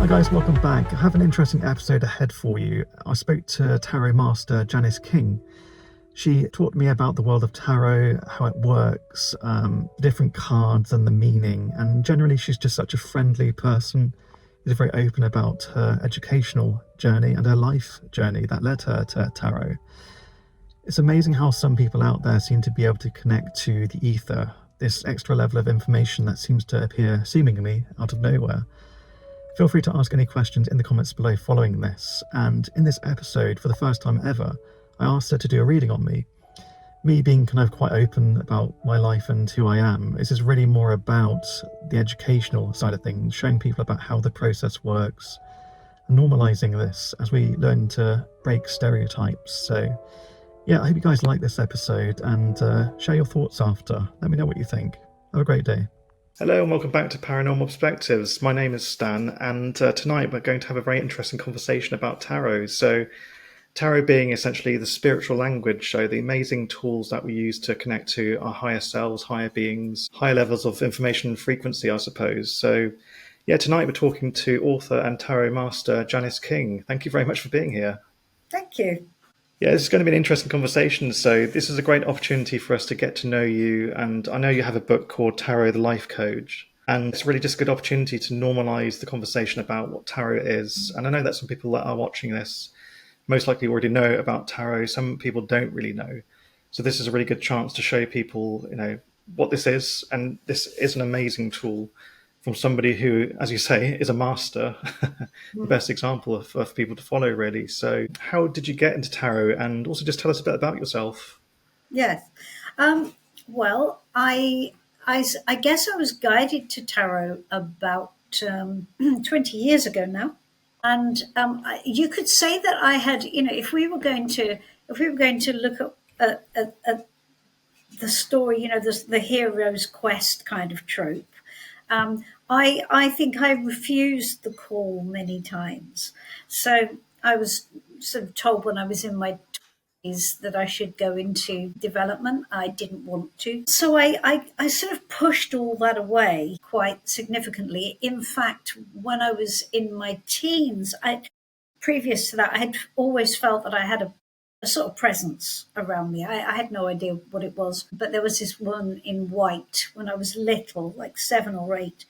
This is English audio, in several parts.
Hi guys, welcome back. I have an interesting episode ahead for you. I spoke to tarot master Janice King. She taught me about the world of tarot, how it works, different cards and the meaning, and generally she's just such a friendly person. She's very open about her educational journey and her life journey that led her to tarot. It's amazing how some people out there seem to be able to connect to the ether, this extra level of information that seems to appear seemingly out of nowhere. Feel free to ask any questions in the comments below following this, and in this episode, for the first time ever, I asked her to do a reading on me. Me being kind of quite open about my life and who I am, this is really more about the educational side of things, showing people about how the process works, and normalising this as we learn to break stereotypes. So yeah, I hope you guys like this episode, and share your thoughts after. Let me know what you think. Have a great day. Hello and welcome back to Paranormal Perspectives. My name is Stan, and tonight we're going to have a very interesting conversation about tarot. So tarot being essentially the spiritual language, so the amazing tools that we use to connect to our higher selves, higher beings, higher levels of information and frequency, I suppose. So yeah, tonight we're talking to author and tarot master Janice King. Thank you very much for being here. Thank you. Yeah, this is going to be an interesting conversation. So this is a great opportunity for us to get to know you. And I know you have a book called Tarot, the Life Coach. And it's really just a good opportunity to normalize the conversation about what tarot is. And I know that some people that are watching this most likely already know about tarot. Some people don't really know. So this is a really good chance to show people, what this is. And this is an amazing tool from somebody who, as you say, is a master, the best example of people to follow, really. So how did you get into tarot? And also just tell us a bit about yourself. Yes. Well, I guess I was guided to tarot about 20 years ago now. And you could say that I had, if we were going to look at the story, the hero's quest kind of trope, I think I refused the call many times. So I was sort of told when I was in my 20s that I should go into development. I didn't want to. So I sort of pushed all that away quite significantly. In fact, when I was in my teens, previous to that, I had always felt that I had a sort of presence around me. I had no idea what it was, but there was this woman in white when I was little, like 7 or 8.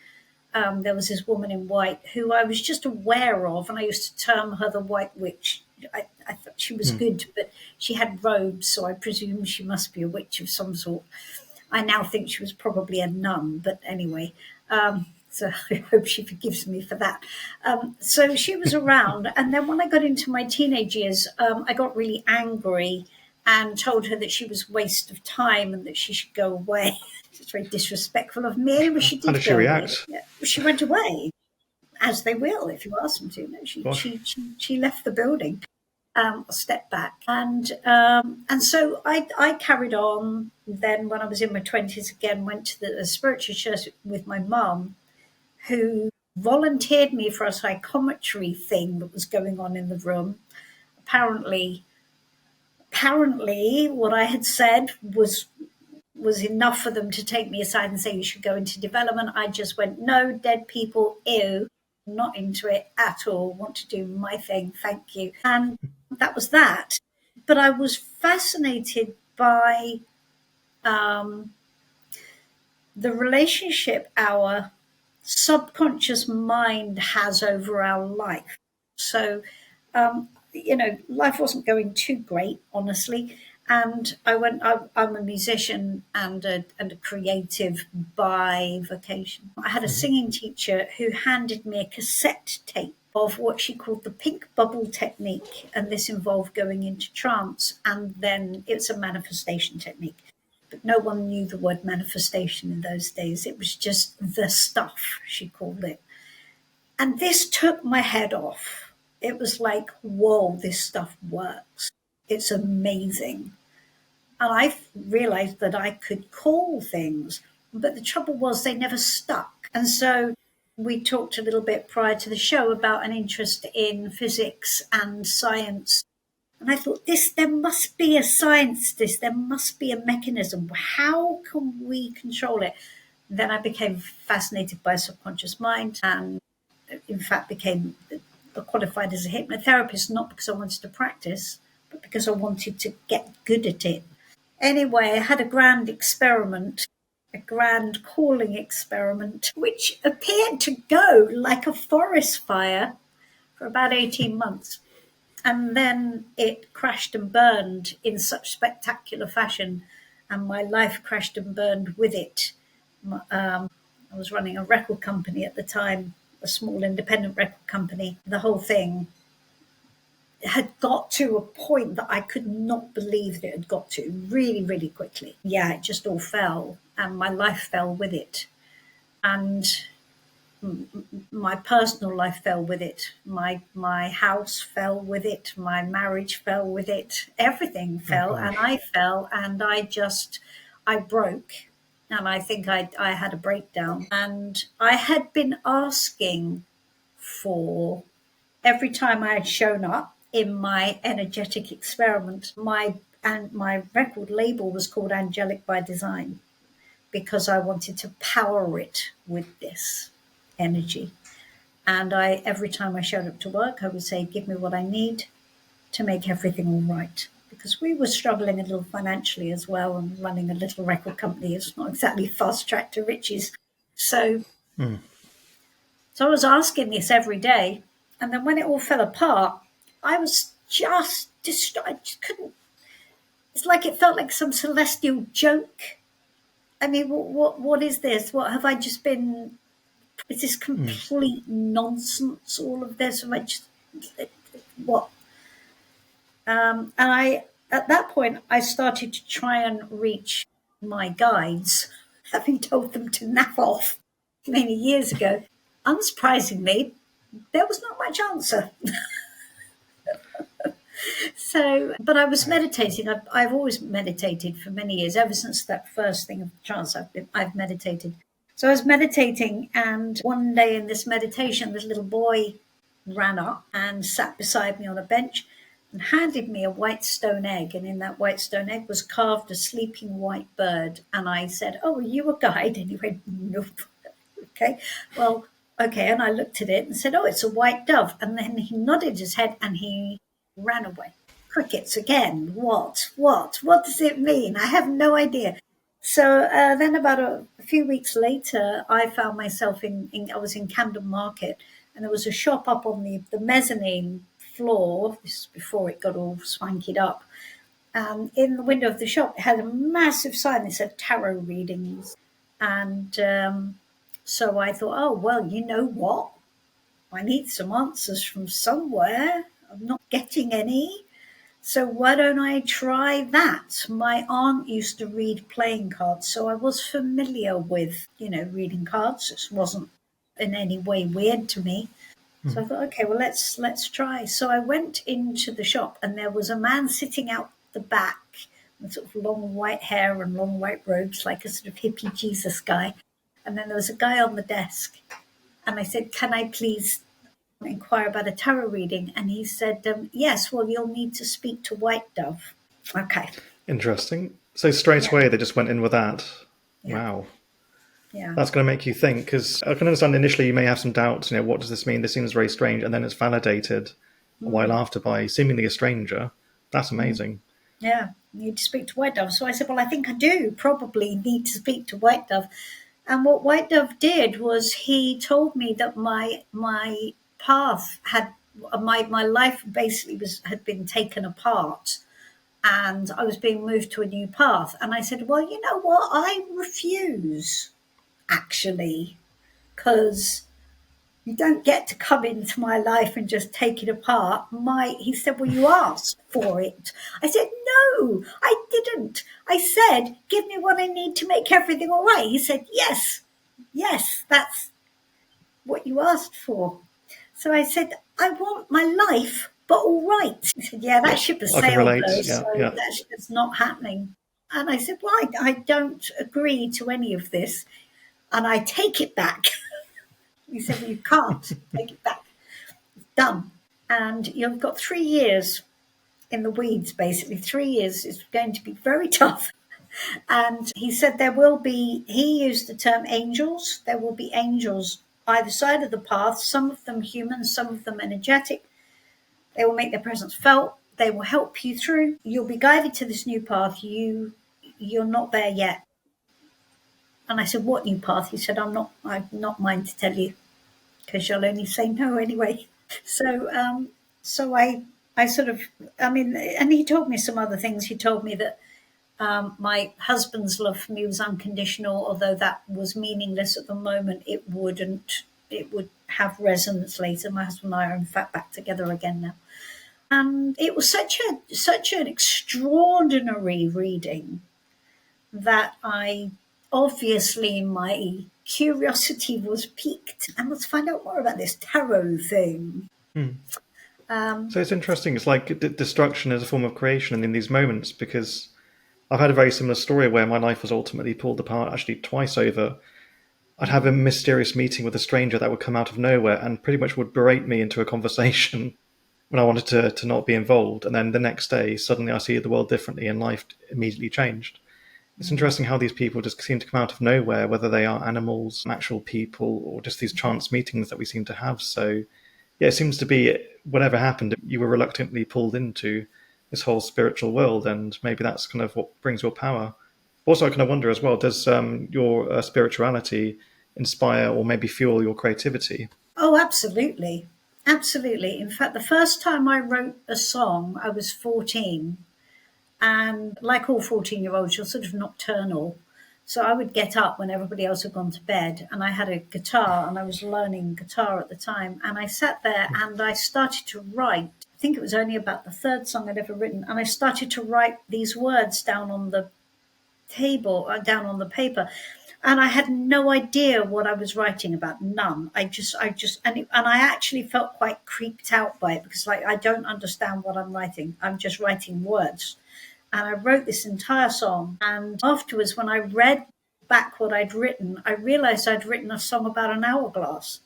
There was this woman in white who I was just aware of, and I used to term her the White Witch. I thought she was good, but she had robes, so I presume she must be a witch of some sort. I now think she was probably a nun, but anyway, so I hope she forgives me for that. So she was around, and then when I got into my teenage years, I got really angry and told her that she was a waste of time and that she should go away. It's very disrespectful of me. But she did. How did she react? Yeah, she went away, as they will if you ask them to. No, she left the building, stepped back, and so I carried on. Then when I was in my 20s again, went to the spiritual church with my mum, who volunteered me for a psychometry thing that was going on in the room. Apparently what I had said was enough for them to take me aside and say you should go into development. I just went, no, dead people, ew, not into it at all, want to do my thing, thank you. And that was that. But I was fascinated by the relationship our subconscious mind has over our life. So, life wasn't going too great, honestly. And I'm a musician and a creative by vocation. I had a singing teacher who handed me a cassette tape of what she called the pink bubble technique. And this involved going into trance, and then it's a manifestation technique. But no one knew the word manifestation in those days. It was just the stuff, she called it. And this took my head off. It was like, whoa, this stuff works. It's amazing. And I realized that I could call things, but the trouble was they never stuck. And so we talked a little bit prior to the show about an interest in physics and science. And I thought, there must be a science to this. There must be a mechanism. How can we control it? Then I became fascinated by subconscious mind and in fact, became qualified as a hypnotherapist, not because I wanted to practice, but because I wanted to get good at it. Anyway, I had a grand experiment, a grand calling experiment, which appeared to go like a forest fire for about 18 months. And then it crashed and burned in such spectacular fashion, and my life crashed and burned with it. I was running a record company at the time, a small independent record company. The whole thing had got to a point that I could not believe that it had got to really, really quickly. Yeah, it just all fell, and my life fell with it. And my personal life fell with it. My house fell with it. My marriage fell with it. Everything fell, and I fell, and I broke. And I think I had a breakdown. And I had been asking for, every time I had shown up in my energetic experiment, my record label was called Angelic by Design, because I wanted to power it with this energy. And every time I showed up to work, I would say, give me what I need to make everything all right. Because we were struggling a little financially as well, and running a little record company is not exactly fast track to riches. So I was asking this every day. And then when it all fell apart, I was just distraught. I just couldn't. It's like it felt like some celestial joke. I mean, what is this? What have I just been? Is this complete nonsense? All of this? Am I just what? And at that point, I started to try and reach my guides, having told them to naff off many years ago. Unsurprisingly, there was not much answer. So, but I was meditating. I've always meditated for many years, ever since that first thing of trance. I've meditated. So I was meditating, and one day in this meditation, this little boy ran up and sat beside me on a bench and handed me a white stone egg. And in that white stone egg was carved a sleeping white bird. And I said, "Oh, are you a guide?" And he went, "Nope." Okay, well, okay. And I looked at it and said, "Oh, it's a white dove." And then he nodded his head and he ran away. Crickets again. What? What does it mean? I have no idea. So then about a few weeks later, I found myself I was in Camden Market, and there was a shop up on the mezzanine floor. This is before it got all swankied up. And in the window of the shop, it had a massive sign that said tarot readings. And so I thought, oh, well, you know what? I need some answers from somewhere. I'm not getting any. So why don't I try that? My aunt used to read playing cards, so I was familiar with, reading cards. It wasn't in any way weird to me. So I thought, okay, well, let's try. So I went into the shop, and there was a man sitting out the back with sort of long white hair and long white robes, like a sort of hippie Jesus guy. And then there was a guy on the desk, and I said, "Can I please inquire about a tarot reading?" And he said, "Yes, well, you'll need to speak to White Dove." Okay. Interesting. So straight away, they just went in with that. Yeah. Wow. Yeah. That's going to make you think, because I can understand initially you may have some doubts, what does this mean? This seems very strange. And then it's validated a while after by seemingly a stranger. That's amazing. Yeah, you need to speak to White Dove. So I said, well, I think I do probably need to speak to White Dove. And what White Dove did was he told me that my path had, my life basically had been taken apart, and I was being moved to a new path. And I said, well, you know what? I refuse, actually, because you don't get to come into my life and just take it apart. He said, well, you asked for it. I said, no, I didn't. I said, give me what I need to make everything all right. He said, yes, that's what you asked for. So I said, I want my life, but all right. He said, yeah, that ship has sailed, though, so that's not happening. And I said, well, I don't agree to any of this, and I take it back. He said, well, you can't take it back. It's done. And you've got 3 years in the weeds, basically. 3 years is going to be very tough. And he said he used the term angels. There will be angels either side of the path, some of them human, some of them energetic. They will make their presence felt. They will help you through. You'll be guided to this new path. You're not there yet. And I said, what new path? He said, I'm not mine to tell you, because you'll only say no anyway. So I sort of, I mean, and he told me some other things. He told me that my husband's love for me was unconditional, although that was meaningless at the moment. It would have resonance later. My husband and I are in fact back together again now. And it was such an extraordinary reading that I obviously my curiosity was piqued, and let's find out more about this tarot thing. So it's interesting. It's like destruction as a form of creation, and in these moments, because I've had a very similar story where my life was ultimately pulled apart, actually twice over. I'd have a mysterious meeting with a stranger that would come out of nowhere and pretty much would berate me into a conversation when I wanted to not be involved. And then the next day, suddenly I see the world differently and life immediately changed. It's interesting how these people just seem to come out of nowhere, whether they are animals, actual people, or just these chance meetings that we seem to have. So, yeah, it seems to be whatever happened, you were reluctantly pulled into this whole spiritual world, and maybe that's kind of what brings your power. Also, I kind of wonder as well, does your spirituality inspire or maybe fuel your creativity? Oh, absolutely. Absolutely. In fact, the first time I wrote a song, I was 14. And like all 14-year-olds, you're sort of nocturnal. So I would get up when everybody else had gone to bed, and I had a guitar, and I was learning guitar at the time. And I sat there and I started to write. I think it was only about the third song I'd ever written. And I started to write these words down on the table, down on the paper. And I had no idea what I was writing about. None. And I actually felt quite creeped out by it, because like, I don't understand what I'm writing. I'm just writing words. And I wrote this entire song. And afterwards, when I read back what I'd written, I realized I'd written a song about an hourglass.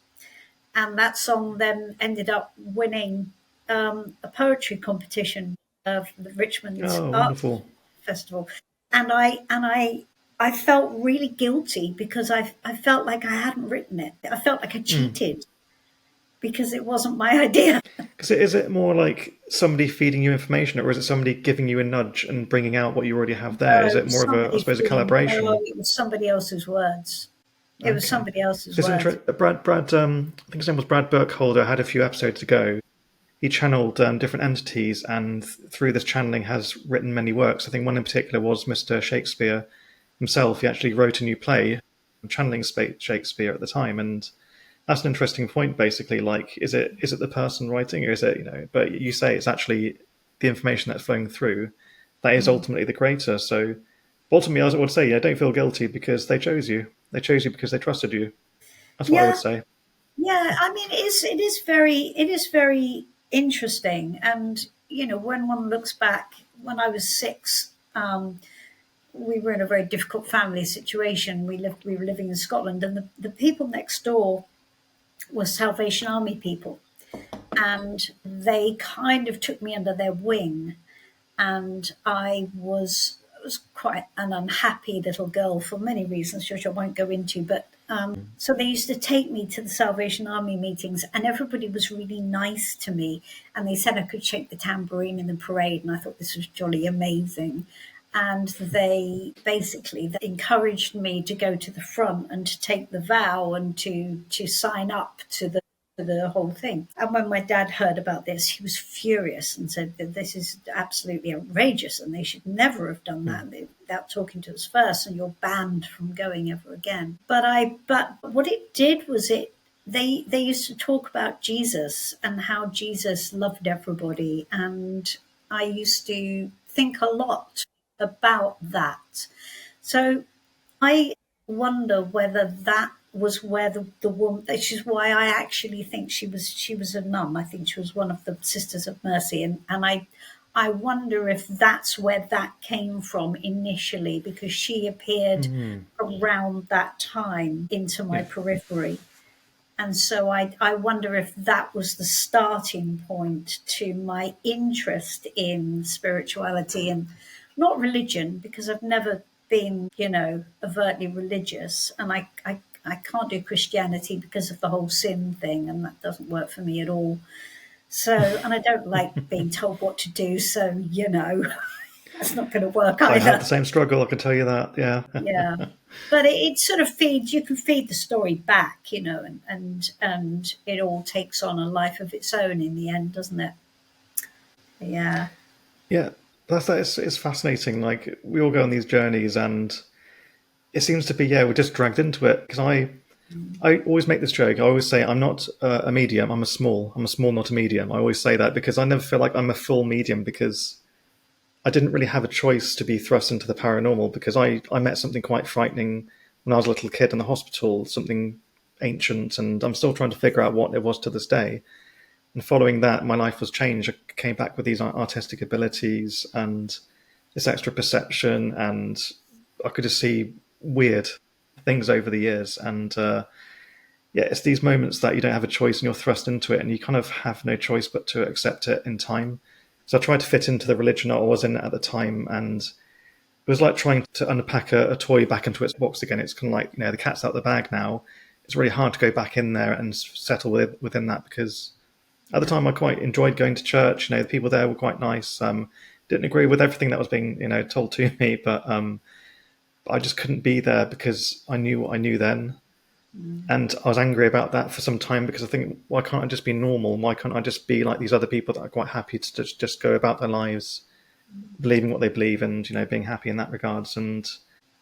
And that song then ended up winning a poetry competition of the Richmond Arts Wonderful. Festival. And I felt really guilty, because I felt like I hadn't written it. I felt like I cheated because it wasn't my idea. Because is it more like somebody feeding you information, or is it somebody giving you a nudge and bringing out what you already have there? Is it more of a, I suppose, a collaboration? No, it was somebody else's words. It was somebody else's words. Brad, I think his name was Brad Burkholder, had a few episodes ago. He channeled different entities, and through this channeling has written many works. I think one in particular was Mr. Shakespeare himself. He actually wrote a new play, channeling Shakespeare at the time, and that's an interesting point. Basically, like, is it the person writing, or is it, But you say it's actually the information that's flowing through that is ultimately the creator. So ultimately, I would say, don't feel guilty, because they chose you. They chose you because they trusted you. That's what I would say. Yeah, I mean, it is very interesting. And when one looks back, when I was 6, we were in a very difficult family situation. We were living in Scotland, and the people next door were Salvation Army people, and they kind of took me under their wing. And I was quite an unhappy little girl for many reasons, which I won't go into. But so they used to take me to the Salvation Army meetings, and everybody was really nice to me. And they said I could shake the tambourine in the parade, and I thought this was jolly amazing. And they basically encouraged me to go to the front and to take the vow and to sign up to the whole thing. And when my dad heard about this, he was furious and said that this is absolutely outrageous and they should never have done that without talking to us first, and you're banned from going ever again. But what it did was they used to talk about Jesus and how Jesus loved everybody, and I used to think a lot about that. So I wonder whether that was where the woman, which is why I actually think she was a nun. I think she was one of the Sisters of Mercy, and I wonder if that's where that came from initially, because she appeared around that time into my periphery. And so I wonder if that was the starting point to my interest in spirituality and not religion, because I've never been, overtly religious. And I I can't do Christianity because of the whole sin thing, and that doesn't work for me at all. So, and I don't like being told what to do, so, that's not going to work I either. had the same struggle, I can tell you that, yeah. Yeah. But it sort of feeds, you can feed the story back, and it all takes on a life of its own in the end, doesn't it? Yeah. Yeah, it's fascinating. Like, we all go on these journeys, and it seems to be, we're just dragged into it. Because I always make this joke. I always say I'm not a medium. I'm a small, not a medium. I always say that because I never feel like I'm a full medium, because I didn't really have a choice to be thrust into the paranormal, because I met something quite frightening when I was a little kid in the hospital, something ancient, and I'm still trying to figure out what it was to this day. And following that, my life was changed. I came back with these artistic abilities and this extra perception, and I could just see weird things over the years. And it's these moments that you don't have a choice and you're thrust into it, and you kind of have no choice but to accept it in time. So I tried to fit into the religion I was in at the time, and it was like trying to unpack a toy back into its box again. It's kind of like, the cat's out of the bag now. It's really hard to go back in there and settle within that, because at the time I quite enjoyed going to church. The people there were quite nice. Didn't agree with everything that was being told to me, but I just couldn't be there because I knew what I knew then. And I was angry about that for some time, because I think, why can't I just be normal? Why can't I just be like these other people that are quite happy to just go about their lives, believing what they believe, and being happy in that regards? And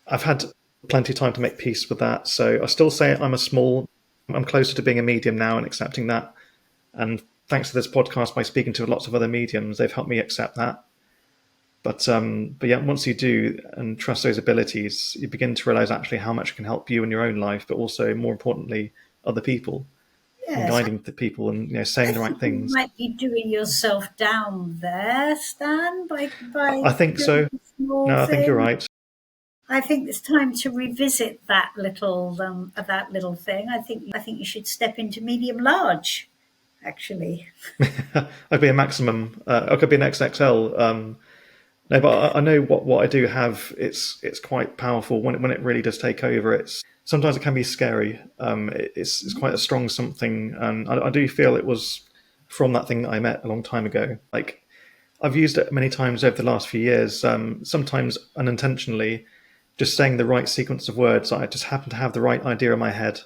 I've had plenty of time to make peace with that. So I still say I'm closer to being a medium now and accepting that. And thanks to this podcast, by speaking to lots of other mediums, they've helped me accept that. But once you do and trust those abilities, you begin to realize actually how much it can help you in your own life, but also, more importantly, other people, and guiding the people, and saying the right things. You might be doing yourself down there, Stan, by I think so. No, I think you're right. I think it's time to revisit that little thing. I think you should step into medium large, actually. I'd be a maximum. I could be an XXL. No, but I know what I do have. It's quite powerful when it really does take over. Sometimes it can be scary. It's quite a strong something, and I do feel it was from that thing that I met a long time ago. Like, I've used it many times over the last few years. Sometimes unintentionally, just saying the right sequence of words. I just happen to have the right idea in my head,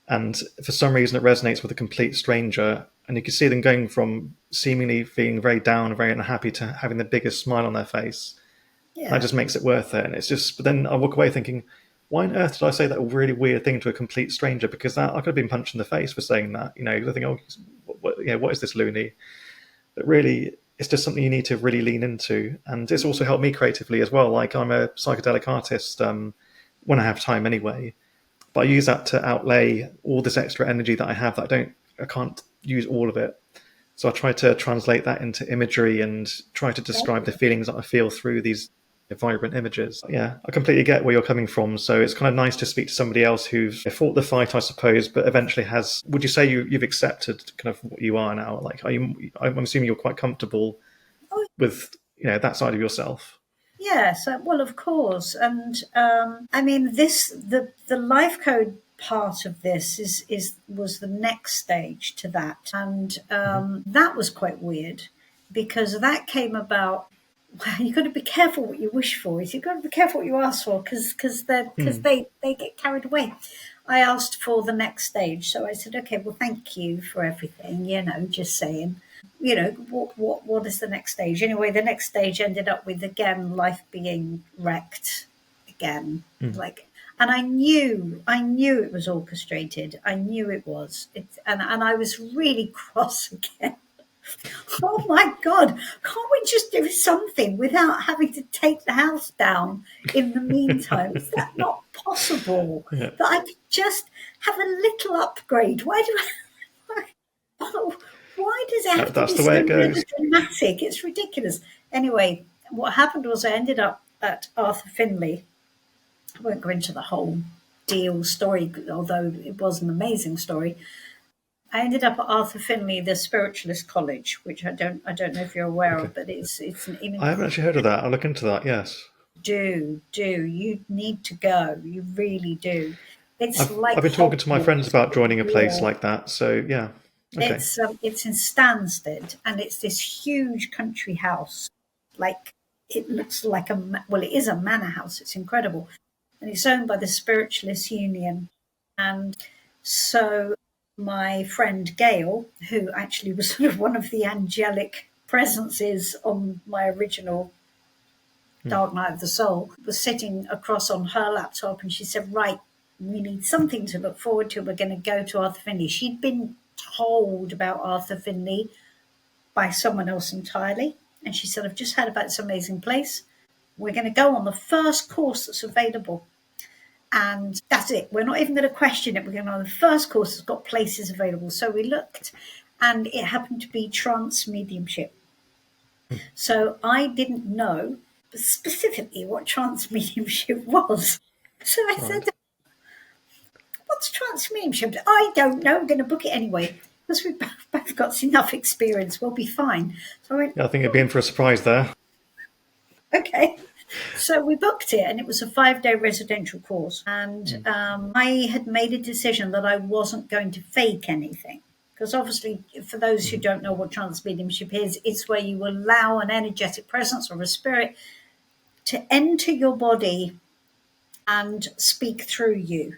and for some reason it resonates with a complete stranger. And you can see them going from seemingly feeling very down, very unhappy, to having the biggest smile on their face. Yeah. That just makes it worth it. And it's just, but then I walk away thinking, why on earth did I say that really weird thing to a complete stranger? Because I could have been punched in the face for saying that. I think, what is this loony? But really, it's just something you need to really lean into. And it's also helped me creatively as well. Like, I'm a psychedelic artist when I have time anyway. But I use that to outlay all this extra energy that I have that I can't use all of it. So I try to translate that into imagery and try to describe the feelings that I feel through these vibrant images. Yeah, I completely get where you're coming from. So it's kind of nice to speak to somebody else who's fought the fight, I suppose, but eventually has. Would you say you've accepted kind of what you are now? Like, I'm assuming you're quite comfortable with that side of yourself. Yes, well, of course. And I mean, the life code part of this was the next stage to that, and that was quite weird, because that came about. Well, you've got to be careful what you wish for. You've got to be careful what you ask for, because they get carried away. I asked for the next stage, so I said, okay, well, thank you for everything. Just saying. What is the next stage? Anyway, the next stage ended up with, again, life being wrecked again. And I knew it was orchestrated. I knew it was. And I was really cross again. Oh my God, can't we just do something without having to take the house down in the meantime? Is that not possible? Yeah. That I could just have a little upgrade? Why does it have to be so really dramatic? It's ridiculous. Anyway, what happened was I ended up at Arthur Findlay. I won't go into the whole deal story, although it was an amazing story. I ended up at Arthur Findlay, the Spiritualist College, which I don't know if you're aware of, but it's an. I haven't actually heard of that. I'll look into that. Yes. Do you need to go? You really do. It's I've been talking to my friends about joining a place like that. So yeah, okay. It's in Stansted, and it's this huge country house. Like, it looks like well, it is a manor house. It's incredible, and it's owned by the Spiritualist Union. And so my friend Gail, who actually was sort of one of the angelic presences on my original Dark Night of the Soul, was sitting across on her laptop, and she said, right, we need something to look forward to. We're going to go to Arthur Findlay. She'd been told about Arthur Findlay by someone else entirely. And she said, I've just heard about this amazing place. We're going to go on the first course that's available. And that's it. We're not even going to question it. We're going on the first course that's got places available. So we looked, and it happened to be trance mediumship. So I didn't know specifically what trance mediumship was. So I said, what's trance mediumship? I don't know. I'm going to book it anyway. Because we've both got enough experience, we'll be fine. So I went, Yeah, I think it'd be in for a surprise there. okay. So we booked it, and it was a 5-day residential course. And I had made a decision that I wasn't going to fake anything. Because obviously, for those who don't know what trance mediumship is, it's where you allow an energetic presence or a spirit to enter your body and speak through you.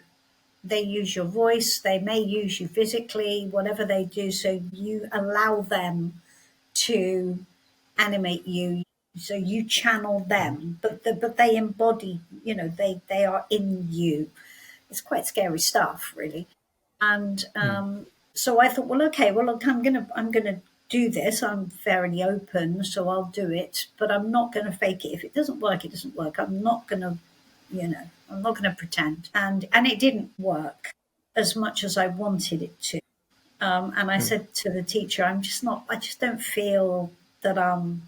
They use your voice, they may use you physically, whatever they do, so you allow them to animate you, so you channel them, but they embody, they are in you. It's quite scary stuff, really. And so I thought, well, okay, well, look, I'm gonna do this. I'm fairly open, so I'll do it, but I'm not going to fake it. If it doesn't work, it doesn't work. I'm not going to, I'm not going to pretend. And it didn't work as much as I wanted it to. And I said to the teacher, I just don't feel that I'm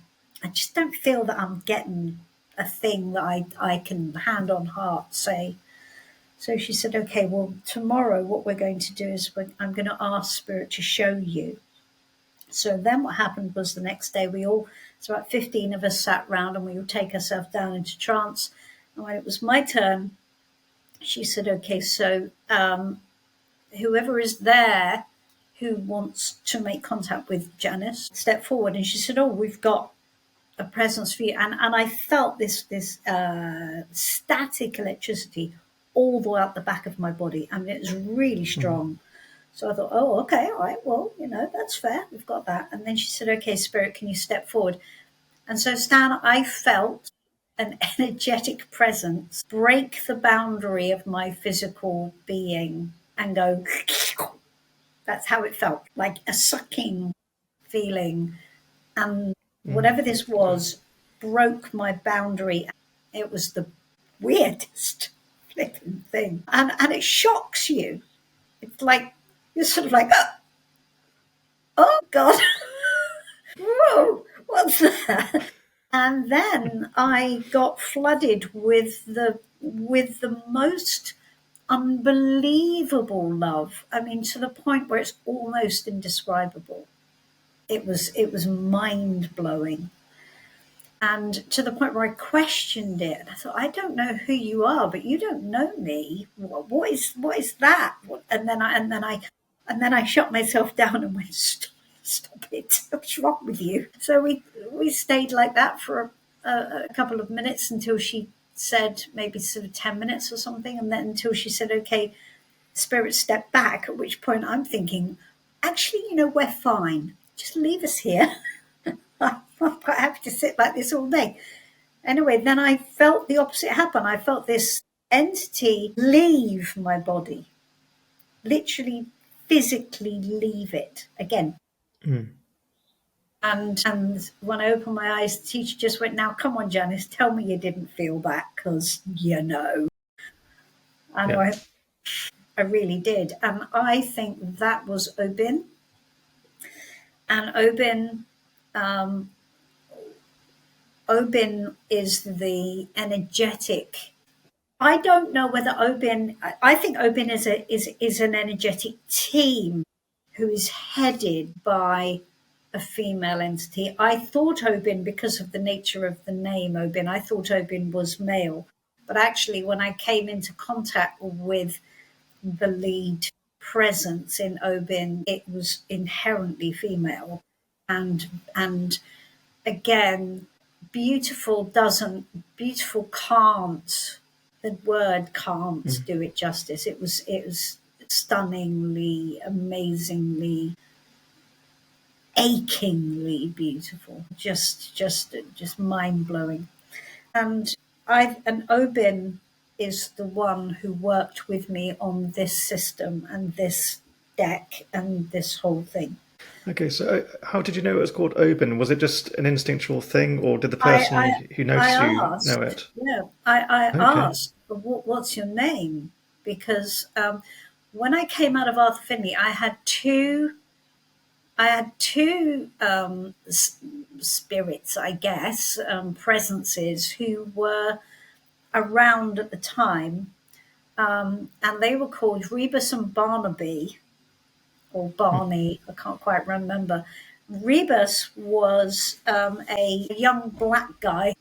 getting a thing that I can hand on heart say. So she said, okay, well, tomorrow what we're going to do is I'm going to ask Spirit to show you. So then what happened was the next day it's about 15 of us sat round, and we would take ourselves down into trance. And when it was my turn, she said, okay, so whoever is there who wants to make contact with Janice, step forward. And she said, oh, we've got a presence for you. And I felt this static electricity all the way up the back of my body. I mean, it was really strong. So I thought, oh, okay, all right, well, that's fair. We've got that. And then she said, okay, Spirit, can you step forward? And so, Stan, I felt an energetic presence break the boundary of my physical being and go, that's how it felt, like a sucking feeling. And whatever this was broke my boundary. It was the weirdest flipping thing. And it shocks you. It's like, you're sort of like, oh God, whoa, what's that? And then I got flooded with the most unbelievable love. I mean, to the point where it's almost indescribable. It was mind blowing. And to the point where I questioned it. And I thought, I don't know who you are, but you don't know me. What is that? And then I shut myself down and went, stop it. What's wrong with you? So we stayed like that for a couple of minutes until she said, maybe sort of 10 minutes or something. And then until she said, okay, Spirit, step back, at which point I'm thinking, actually, we're fine. Just leave us here. I'm quite happy to sit like this all day. Anyway, then I felt the opposite happen. I felt this entity leave my body, literally physically leave it again. And when I opened my eyes, the teacher just went, now, come on, Janice, tell me you didn't feel that, because And I really did. And I think that was Obin. And Obin is the energetic. I don't know whether Obin. I think Obin is an energetic team who is headed by a female entity. I thought Obin, because of the nature of the name Obin, I thought Obin was male. But actually, when I came into contact with the lead presence in Obin, it was inherently female. And again, beautiful can't, the word can't do it justice. It was stunningly, amazingly, achingly beautiful, just mind blowing. And Obin is the one who worked with me on this system and this deck and this whole thing. Okay, so how did you know it was called Obin? Was it just an instinctual thing, or did the I, person who noticed I you asked, know it? yeah, I Okay. asked, what's your name? Because when I came out of Arthur Findlay, I had two spirits, I guess, presences who were around at the time, and they were called Rebus and Barnaby, or Barney, I can't quite remember. Rebus was a young black guy,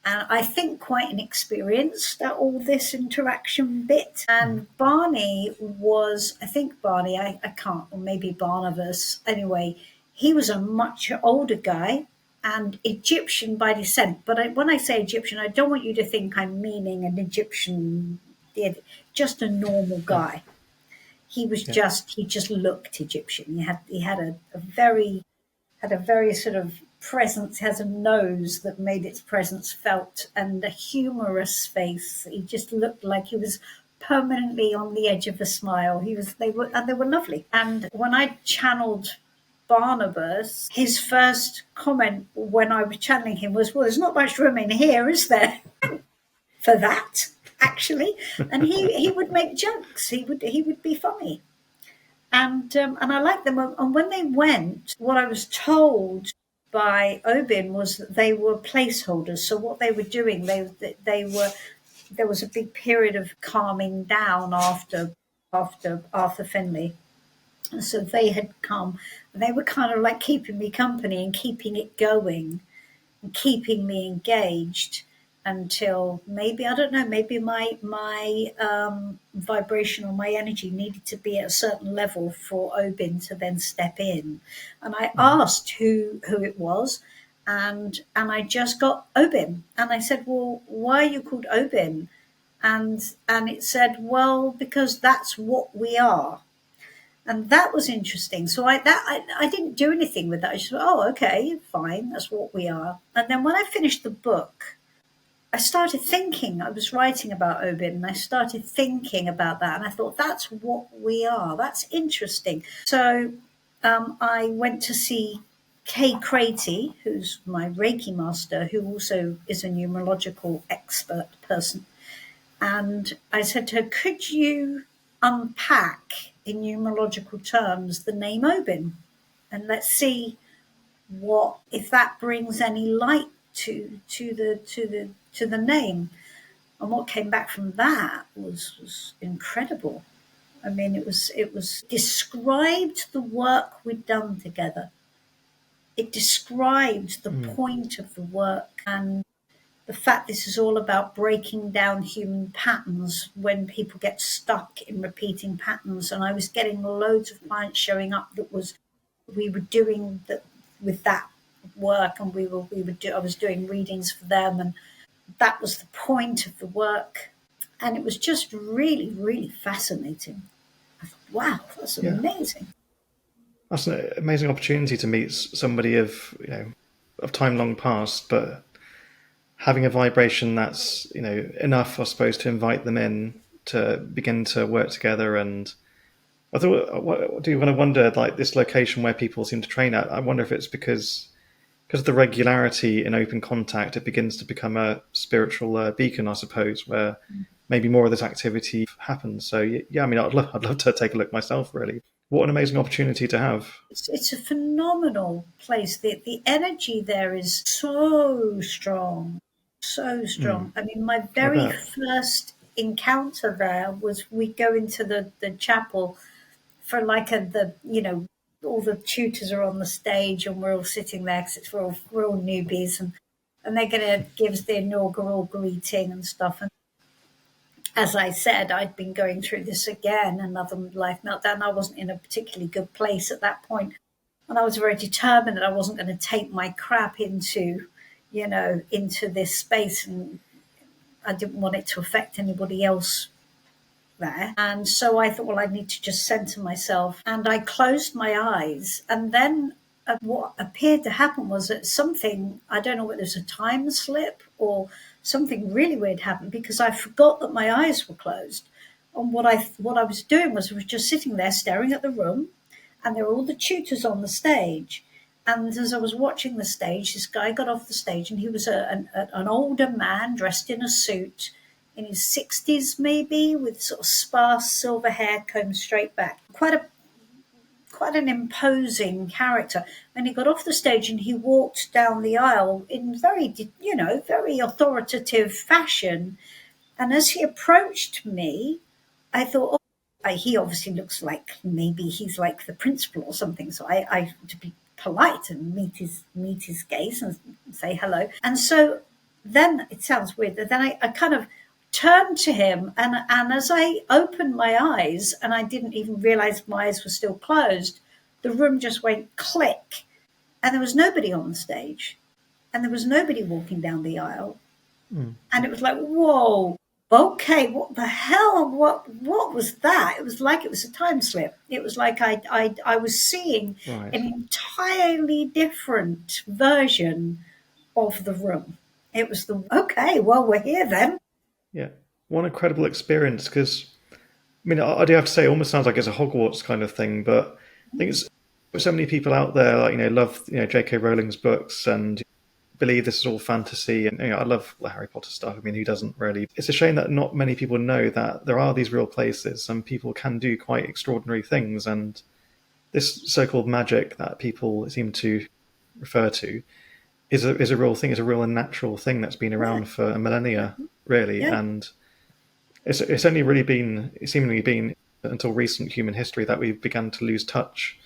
and I think quite inexperienced at all this interaction bit. And Barney was, I think Barney, I can't, or maybe Barnabas. Anyway, he was a much older guy and Egyptian by descent. But when I say Egyptian, I don't want you to think I'm meaning an Egyptian, just a normal guy. He was he just looked Egyptian. He had a very sort of presence, has a nose that made its presence felt, and a humorous face. He just looked like he was permanently on the edge of a smile. They were lovely. And when I channeled Barnabas, his first comment when I was channeling him was, "Well, there's not much room in here, is there?" For that, actually. And he would make jokes. He would be funny. And I liked them. And when they went, what I was told by Obin was that they were placeholders. So what they were doing, they were, there was a big period of calming down after Arthur Findlay. And so they had come, and they were kind of like keeping me company and keeping it going and keeping me engaged until maybe, I don't know, maybe my vibration or my energy needed to be at a certain level for Obin to then step in. And I asked who it was, and I just got Obin. And I said, "Well, why are you called Obin?" And it said, "Well, because that's what we are." And that was interesting. So I didn't do anything with that. I just thought, "Oh, okay, fine, that's what we are." And then when I finished the book, I started thinking, I was writing about Obin, and I started thinking about that. And I thought, that's what we are. That's interesting. So I went to see Kay Crady, who's my Reiki master, who also is a numerological expert person. And I said to her, "Could you unpack in numerological terms the name Obin? And let's see if that brings any light to the name." And what came back from that was incredible. I mean, it was described the work we'd done together. It described the point of the work and the fact this is all about breaking down human patterns when people get stuck in repeating patterns. And I was getting loads of clients showing up we were doing that with that work, and I was doing readings for them, and that was the point of the work. And it was just really, really fascinating. I thought, wow, that's amazing. That's an amazing opportunity to meet somebody of time long past, but having a vibration that's enough, I suppose, to invite them in to begin to work together. And I thought, do you want to wonder, like this location where people seem to train at? I wonder if it's because of the regularity in open contact, it begins to become a spiritual beacon, I suppose, where maybe more of this activity happens. So yeah, I mean, I'd love to take a look myself. Really, what an amazing opportunity to have. It's a phenomenal place. The energy there is so strong, so strong. I mean, my very first encounter there was we go into the chapel for like all the tutors are on the stage and we're all sitting there because we're all newbies, and they're going to give us the inaugural greeting and stuff. as I said, I'd been going through this again, another life meltdown. I wasn't in a particularly good place at that point, and I was very determined that I wasn't going to take my crap into, into this space, and I didn't want it to affect anybody else there. And so I thought, well, I need to just center myself. And I closed my eyes. And then what appeared to happen was that something, I don't know whether it was a time slip or something really weird happened, because I forgot that my eyes were closed. And what I was doing was just sitting there staring at the room, and there were all the tutors on the stage. And as I was watching the stage, this guy got off the stage, and he was an older man dressed in a suit, in his 60s maybe, with sort of sparse silver hair combed straight back. Quite an imposing character. And he got off the stage and he walked down the aisle in very authoritative fashion. And as he approached me, I thought, he obviously looks like maybe he's like the principal or something. So I to be polite and meet his gaze and say hello. And so then it sounds weird, but then I kind of turned to him, and as I opened my eyes, and I didn't even realize my eyes were still closed, the room just went click, and there was nobody on the stage, and there was nobody walking down the aisle. And it was like, whoa, okay, what the hell? What was that? It was like it was a time slip. It was like I was seeing an entirely different version of the room. It was okay, well, we're here then. Yeah, one incredible experience, because, I mean, I do have to say, it almost sounds like it's a Hogwarts kind of thing, but I think it's so many people out there, like, love, J.K. Rowling's books and believe this is all fantasy. And, I love the Harry Potter stuff. I mean, who doesn't really? It's a shame that not many people know that there are these real places and people can do quite extraordinary things. And this so-called magic that people seem to refer to is a real thing. It's a real and natural thing that's been around for a millennia, really. Yeah. And it's only really seemingly been until recent human history that we've begun to lose touch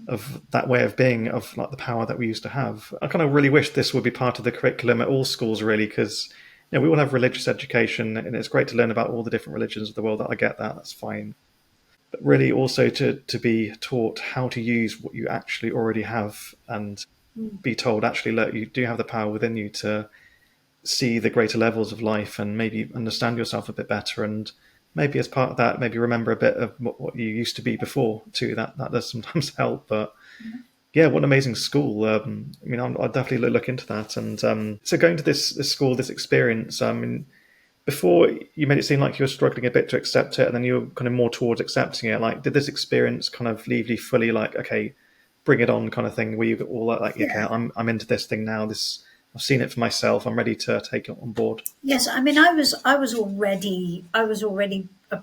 of that way of being, of like the power that we used to have. I kind of really wish this would be part of the curriculum at all schools, really, because we all have religious education, and it's great to learn about all the different religions of the world. I get that, that's fine. But really also to be taught how to use what you actually already have, and be told, actually, look, you do have the power within you to see the greater levels of life and maybe understand yourself a bit better, and maybe as part of that, maybe remember a bit of what you used to be before too. That does sometimes help. But yeah, what an amazing school. I mean, I'll definitely look into that. And so going to this school, this experience, I mean, before you made it seem like you were struggling a bit to accept it, and then you were kind of more towards accepting it. Like, did this experience kind of leave you fully like, okay, bring it on kind of thing, where you all like, okay, I'm into this thing now. I've seen it for myself. I'm ready to take it on board. Yes, I mean, I was already a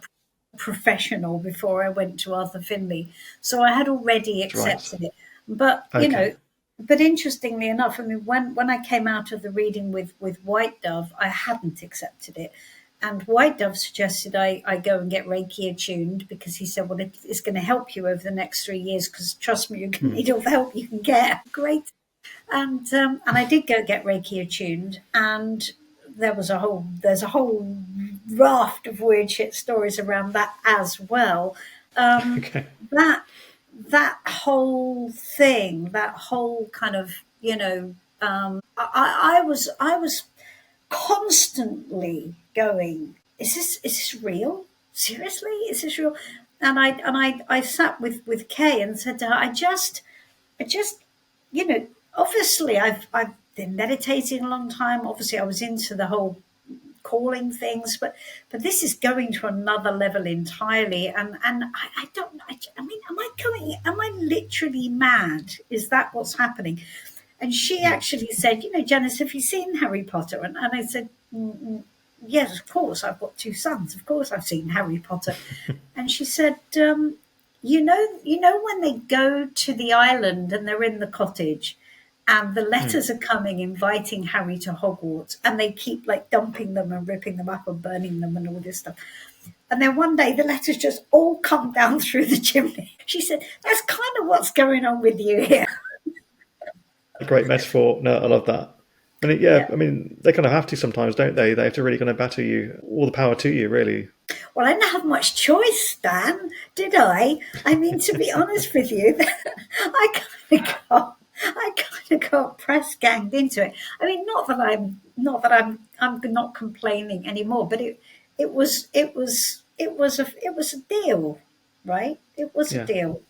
professional before I went to Arthur Findlay, so I had already accepted it. But but interestingly enough, I mean, when I came out of the reading with White Dove, I hadn't accepted it. And White Dove suggested I go and get Reiki attuned, because he said, well, it's going to help you over the next 3 years, because trust me, you're going to need all the help you can get. Great. And I did go get Reiki attuned, and there's a whole raft of weird shit stories around that as well. That whole thing, that whole kind of, I was constantly going, is this real? Seriously? Is this real? And I sat with Kay and said to her, I just, obviously I've been meditating a long time. Obviously I was into the whole calling things, but this is going to another level entirely. And I don't, I mean, am I literally mad? Is that what's happening? And she actually said, Janice, have you seen Harry Potter? And I said, yes, of course. I've got 2 sons. Of course I've seen Harry Potter. And she said, you know when they go to the island and they're in the cottage and the letters are coming inviting Harry to Hogwarts, and they keep like dumping them and ripping them up and burning them and all this stuff. And then one day the letters just all come down through the chimney. She said, that's kind of what's going on with you here. A great metaphor. No, I love that. And Yeah. I mean, they kind of have to sometimes, don't they? They have to really kind of batter you, all the power to you, really. Well, I didn't have much choice, Dan, did I? I mean, to be honest with you, I kind of got press ganged into it. I mean, I'm not complaining anymore, but it was a deal, right? It was a Yeah. deal.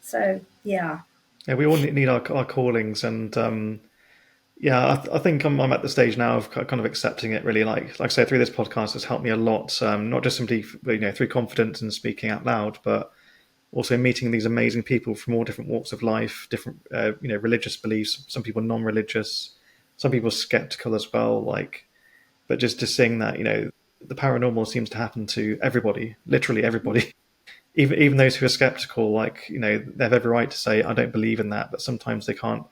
So yeah. Yeah, we all need our callings, and yeah, I think I'm at the stage now of kind of accepting it. Really, like I say, through this podcast, it's helped me a lot. Not just simply through confidence and speaking out loud, but also meeting these amazing people from all different walks of life, different religious beliefs. Some people non-religious, some people skeptical as well. But just seeing that the paranormal seems to happen to everybody, literally everybody. Even those who are skeptical, they have every right to say, I don't believe in that, but sometimes they can't,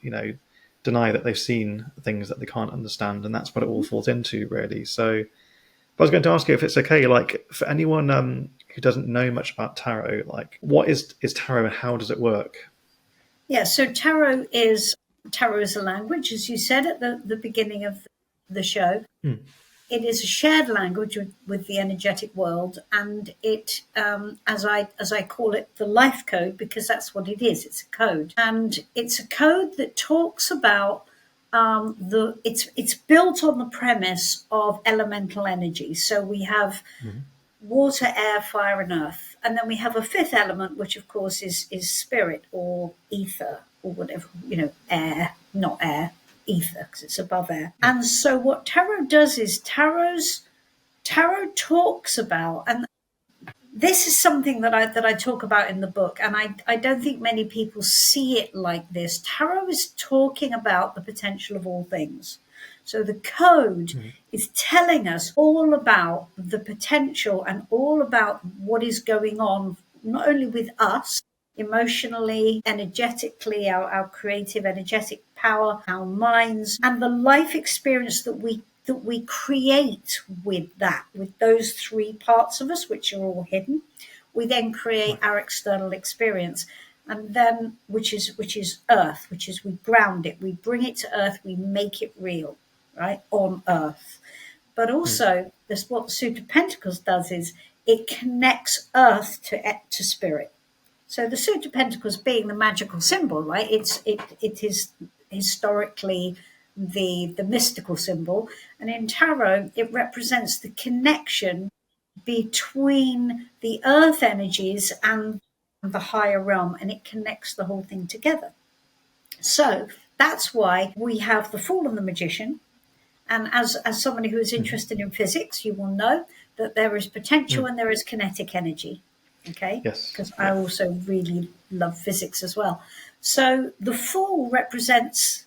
deny that they've seen things that they can't understand, and that's what it all falls into, really. So I was going to ask you if it's okay, like for anyone who doesn't know much about tarot, like what is tarot and how does it work? Yeah, so tarot is a language, as you said at the beginning of the show. Hmm. It is a shared language with the energetic world, and it, as I call it, the life code, because that's what it is. It's a code, and it's a code that talks about it's built on the premise of elemental energy. So we have water, air, fire, and earth. And then we have a fifth element, which of course is spirit or ether or whatever, air, not air, ether, because it's above air. And so what tarot does is tarot talks about, and this is something that I talk about in the book, and I don't think many people see it like this. Tarot is talking about the potential of all things. So the code is telling us all about the potential and all about what is going on, not only with us, emotionally, energetically, our creative energetic power, our minds, and the life experience that we create with those three parts of us, which are all hidden. We then create our external experience, and then which is earth, which is we ground it, we bring it to earth, we make it real, right, on earth. But also, this what the Suit of Pentacles does is it connects earth to spirit. So the Suit of Pentacles being the magical symbol, right? It is historically the mystical symbol, and in tarot it represents the connection between the earth energies and the higher realm, and it connects the whole thing together. So that's why we have the Fool and the Magician. And as somebody who is interested in physics, you will know that there is potential and there is kinetic energy. Okay? Yes. Because I also really love physics as well. So the Fool represents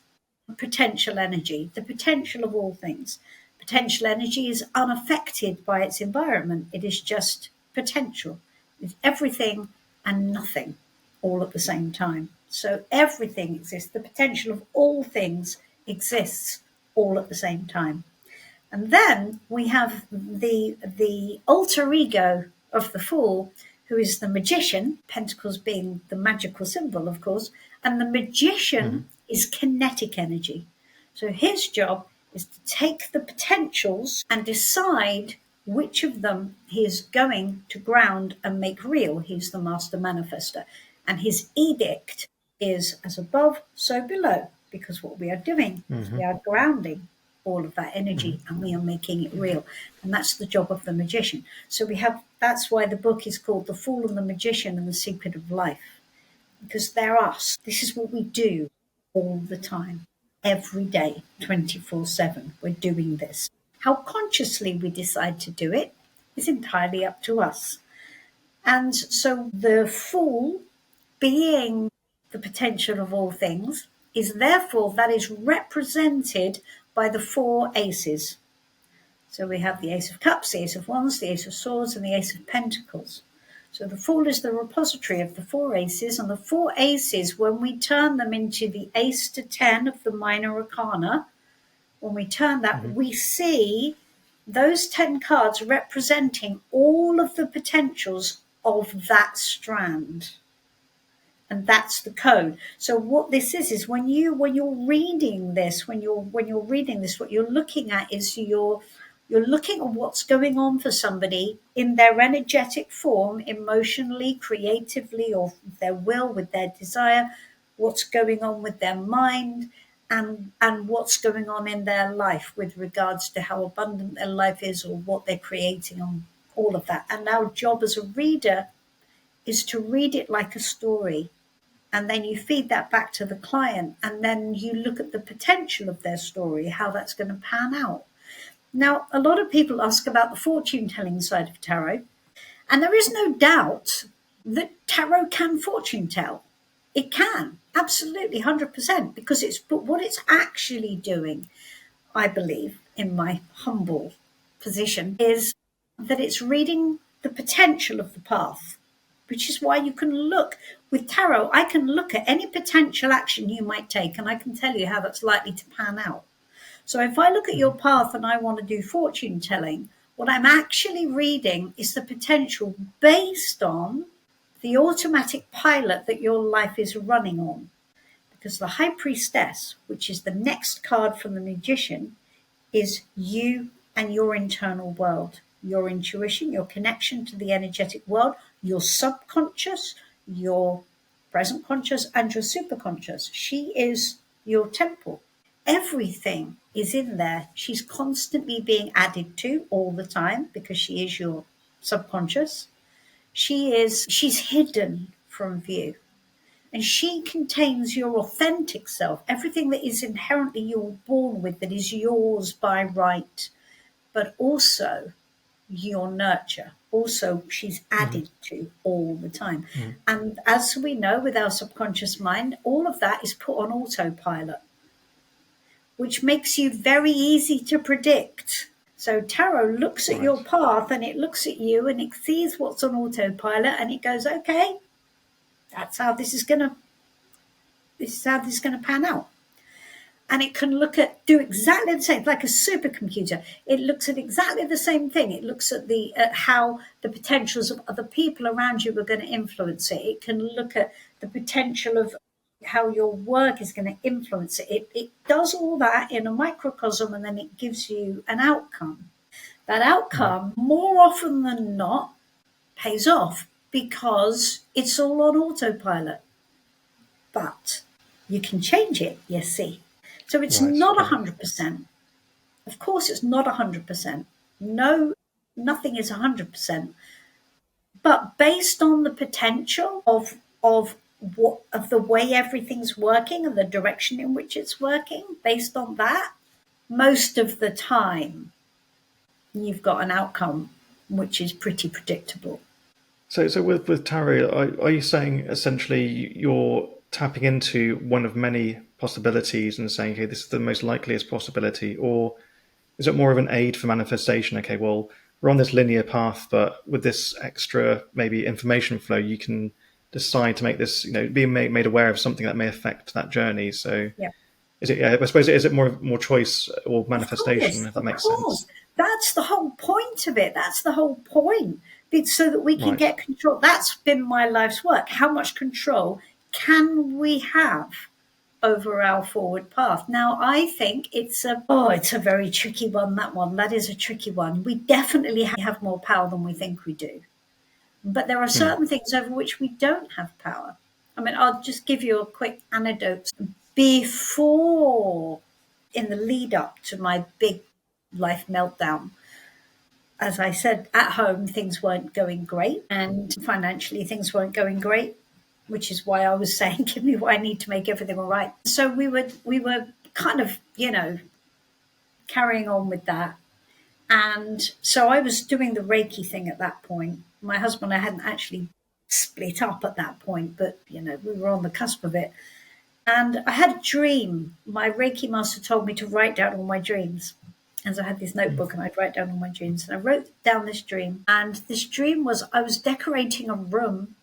potential energy, the potential of all things. Potential energy is unaffected by its environment. It is just potential. It's everything and nothing all at the same time. So everything exists. The potential of all things exists all at the same time. And then we have the alter ego of the Fool, who is the magician, pentacles being the magical symbol, of course, and the magician is kinetic energy. So his job is to take the potentials and decide which of them he is going to ground and make real. He's the master manifester. And his edict is as above, so below, because what we are doing is we are grounding all of that energy and we are making it real. And that's the job of the magician. So that's why the book is called The Fool and the Magician and the Secret of Life, because they're us. This is what we do all the time, every day, 24/7. We're doing this. How consciously we decide to do it is entirely up to us. And so the Fool, being the potential of all things, is therefore that is represented by the four aces. So we have the Ace of Cups, the Ace of Wands, the Ace of Swords, and the Ace of Pentacles. So the Fool is the repository of the four aces, and the four aces, when we turn them into the Ace to 10 of the minor arcana, when we turn that, we see those 10 cards representing all of the potentials of that strand. And that's the code. So what this is when you're reading this, what you're looking at is you're looking at what's going on for somebody in their energetic form, emotionally, creatively, or their will, with their desire, what's going on with their mind, and what's going on in their life with regards to how abundant their life is or what they're creating, on all of that. And our job as a reader is to read it like a story, and then you feed that back to the client, and then you look at the potential of their story, how that's going to pan out. Now, a lot of people ask about the fortune telling side of tarot, and there is no doubt that tarot can fortune tell. It can, absolutely, 100%, because but what it's actually doing, I believe, in my humble position, is that it's reading the potential of the path, which is why you can look with tarot. I can look at any potential action you might take, and I can tell you how that's likely to pan out. So if I look at your path and I want to do fortune telling, what I'm actually reading is the potential based on the automatic pilot that your life is running on. Because the High Priestess, which is the next card from the Magician, is you and your internal world, your intuition, your connection to the energetic world, your subconscious, your present conscious, and your superconscious. She is your temple. Everything is in there. She's constantly being added to all the time because she is your subconscious. She's hidden from view. And she contains your authentic self, everything that is inherently you're born with, that is yours by right, but also your nurture. Also, she's added to all the time. And as we know with our subconscious mind, all of that is put on autopilot, which makes you very easy to predict. So tarot looks at your path, and it looks at you, and it sees what's on autopilot, and it goes, okay, that's how this is going to pan out. And it can do exactly the same, like a supercomputer. It looks at exactly the same thing. It looks at how the potentials of other people around you are going to influence it. It can look at the potential of how your work is going to influence it. It does all that in a microcosm, and then it gives you an outcome. That outcome, more often than not, pays off because it's all on autopilot. But you can change it, you see. So it's not 100%. Of course, it's not 100%. No, nothing is 100%. But based on the potential of the way everything's working and the direction in which it's working, based on that, most of the time, you've got an outcome which is pretty predictable. So with tarot, are you saying essentially you're tapping into one of many possibilities and saying, okay, this is the most likeliest possibility? Or is it more of an aid for manifestation? Okay, well, we're on this linear path, but with this extra maybe information flow, you can decide to make this, being made aware of something that may affect that journey. So yeah. Is it more choice or manifestation, if that makes sense? That's the whole point of it. That's the whole point. It's so that we can get control. That's been my life's work. How much control can we have over our forward path? Now, I think it's a very tricky one, that one. That is a tricky one. We definitely have more power than we think we do. But there are certain things over which we don't have power. I mean, I'll just give you a quick anecdote. Before, in the lead up to my big life meltdown, as I said, at home, things weren't going great, and financially things weren't going great, which is why I was saying, give me what I need to make everything all right. So we were kind of, carrying on with that. And so I was doing the Reiki thing at that point. My husband and I hadn't actually split up at that point, but, we were on the cusp of it. And I had a dream. My Reiki master told me to write down all my dreams. And so I had this notebook and I'd write down all my dreams. And I wrote down this dream. And this dream was I was decorating a room.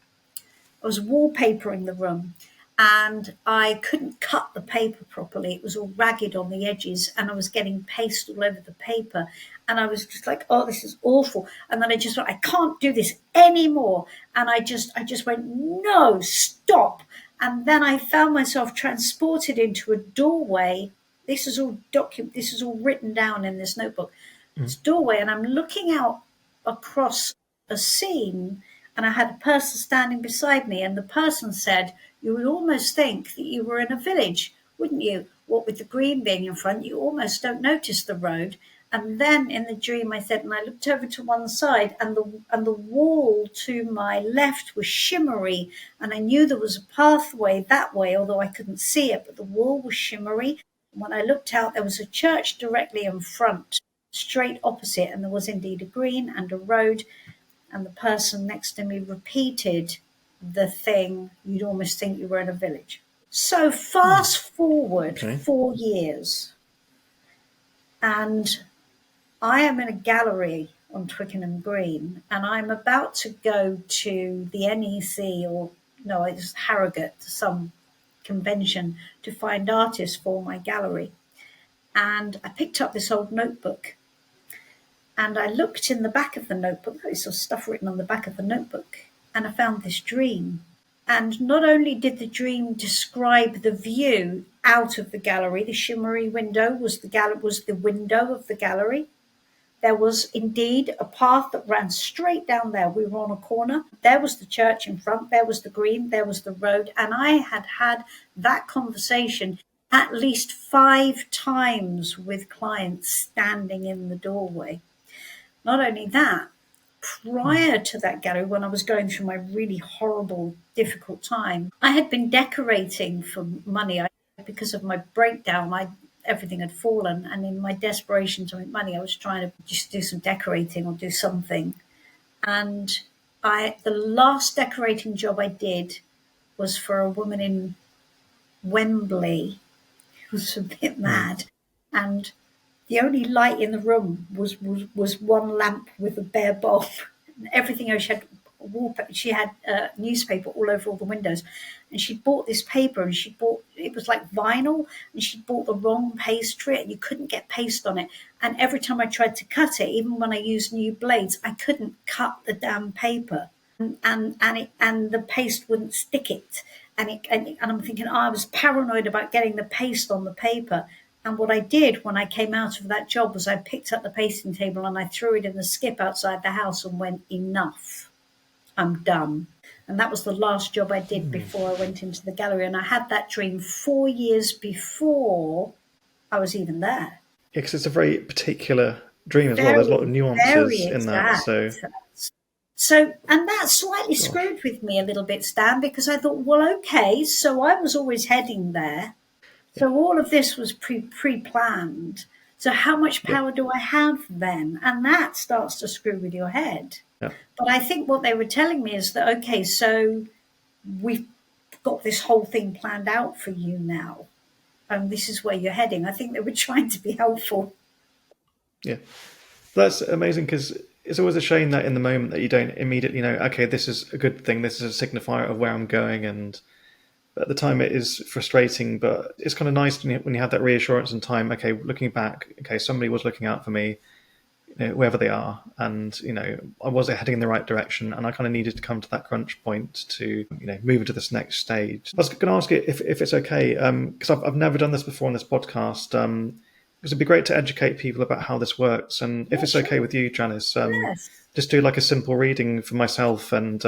I was wallpapering the room. and I couldn't cut the paper properly. It was all ragged on the edges, and I was getting paste all over the paper. And I was just like, oh, this is awful. And then I just thought, I can't do this anymore. And I just went, no, stop. And then I found myself transported into a doorway. This is all written down in this notebook. This doorway, and I'm looking out across a scene, and I had a person standing beside me, and the person said, you would almost think that you were in a village, wouldn't you? What with the green being in front, you almost don't notice the road. And then in the dream, I said, and I looked over to one side, and the wall to my left was shimmery, and I knew there was a pathway that way, although I couldn't see it, but the wall was shimmery. And when I looked out, there was a church directly in front, straight opposite, and there was indeed a green and a road. And the person next to me repeated the thing, you'd almost think you were in a village. So fast forward 4 years, and I am in a gallery on Twickenham Green, and I'm about to go to the NEC, or no, it's Harrogate, some convention to find artists for my gallery. And I picked up this old notebook, and I looked in the back of the notebook. I saw stuff written on the back of the notebook, and I found this dream. And not only did the dream describe the view out of the gallery, the shimmery window was the window of the gallery. There was indeed a path that ran straight down there. We were on a corner. There was the church in front. There was the green. There was the road. And I had had that conversation at least 5 times with clients standing in the doorway. Not only that, prior to that gallery, when I was going through my really horrible, difficult time, I had been decorating for money. Because of my breakdown, everything had fallen, and in my desperation to make money, I was trying to just do some decorating or do something. And the last decorating job I did was for a woman in Wembley who was a bit mad, and the only light in the room was one lamp with a bare bulb. Everything else, she had newspaper all over all the windows, and she bought this paper, and it was like vinyl, and she bought the wrong pastry, and you couldn't get paste on it. And every time I tried to cut it, even when I used new blades, I couldn't cut the damn paper, and the paste wouldn't stick it. And I'm thinking, I was paranoid about getting the paste on the paper. And what I did when I came out of that job was I picked up the pasting table and I threw it in the skip outside the house and went, enough, I'm done. And that was the last job I did before I went into the gallery. And I had that dream 4 years before I was even there. Yeah, because it's a very particular dream as well. There's a lot of nuances in that. So, and that slightly screwed with me a little bit, Stan, because I thought, well, okay, so I was always heading there. So all of this was pre-planned. So how much power do I have then? And that starts to screw with your head. Yeah. But I think what they were telling me is that, okay, so we've got this whole thing planned out for you now. And this is where you're heading. I think they were trying to be helpful. Yeah. That's amazing, because it's always a shame that in the moment that you don't immediately know, okay, this is a good thing. This is a signifier of where I'm going. And at the time it is frustrating, but it's kind of nice when you have that reassurance in time. Okay, looking back, okay, somebody was looking out for me, whoever they are, and I was heading in the right direction, and I kind of needed to come to that crunch point to move into this next stage. I was going to ask you if it's okay, because I've never done this before on this podcast, because it'd be great to educate people about how this works, and if it's okay with you, Janice, just do like a simple reading for myself, and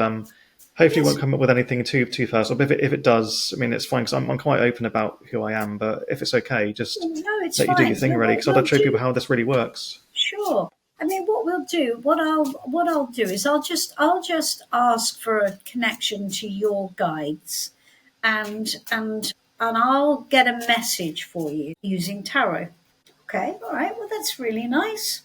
hopefully it won't come up with anything too personal. But if it does, I mean, it's fine, because I'm quite open about who I am. But if it's okay, just let you do your thing, really, because I'd like to show people how this really works. Sure. I mean, what I'll do is I'll just ask for a connection to your guides, and I'll get a message for you using tarot. Okay, all right. Well, that's really nice.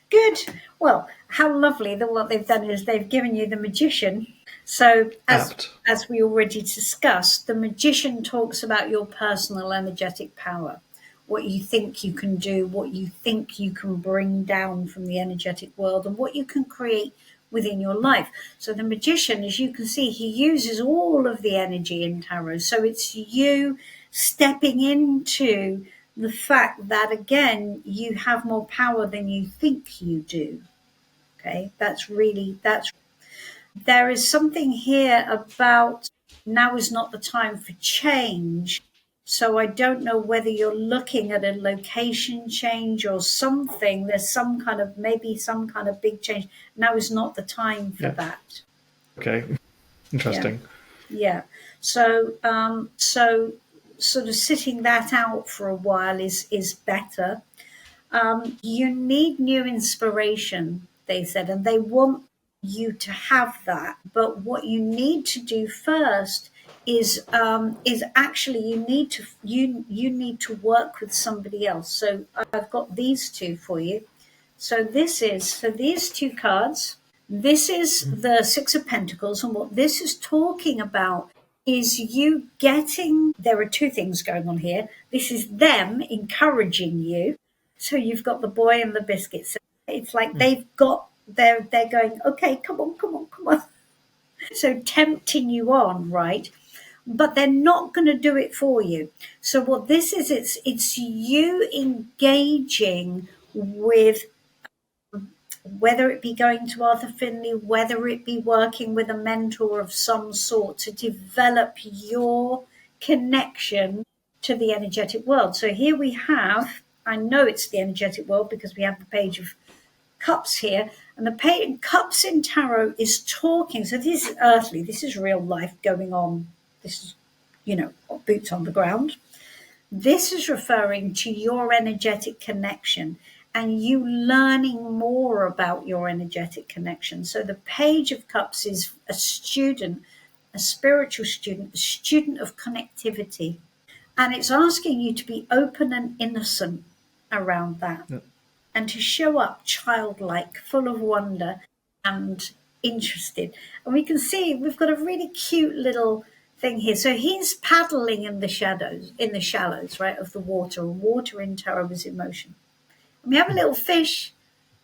Good. Well, how lovely that what they've done is they've given you the magician. So as we already discussed, the magician talks about your personal energetic power, what you think you can do, what you think you can bring down from the energetic world, and what you can create within your life. So the magician, as you can see, he uses all of the energy in tarot. So it's you stepping into the fact that, again, you have more power than you think you do. Okay, there is something here about now is not the time for change. So I don't know whether you're looking at a location change or something. There's maybe some kind of big change. Now is not the time for that. Okay, interesting. Yeah. So sort of sitting that out for a while is better. You need new inspiration, they said, and they want you to have that. But what you need to do first is actually you need to work with somebody else. So I've got these two for you. So these two cards. This is the Six of Pentacles, and what this is talking about is you getting. There are two things going on here. This is them encouraging you. So you've got the boy and the biscuits. So it's like they're going, okay, come on. So tempting you on, right? But they're not going to do it for you. So what this is, it's you engaging with, whether it be going to Arthur Findlay, whether it be working with a mentor of some sort to develop your connection to the energetic world. So here we have, I know it's the energetic world because we have the Page of Cups here, and the Page of Cups in tarot is talking. So this is earthly, this is real life going on. This is, boots on the ground. This is referring to your energetic connection and you learning more about your energetic connection. So the Page of Cups is a student, a spiritual student, a student of connectivity. And it's asking you to be open and innocent around that and to show up childlike, full of wonder and interested. And we can see we've got a really cute little thing here. So he's paddling in the shallows, right, of the water. And water in tarot is emotion. And we have a little fish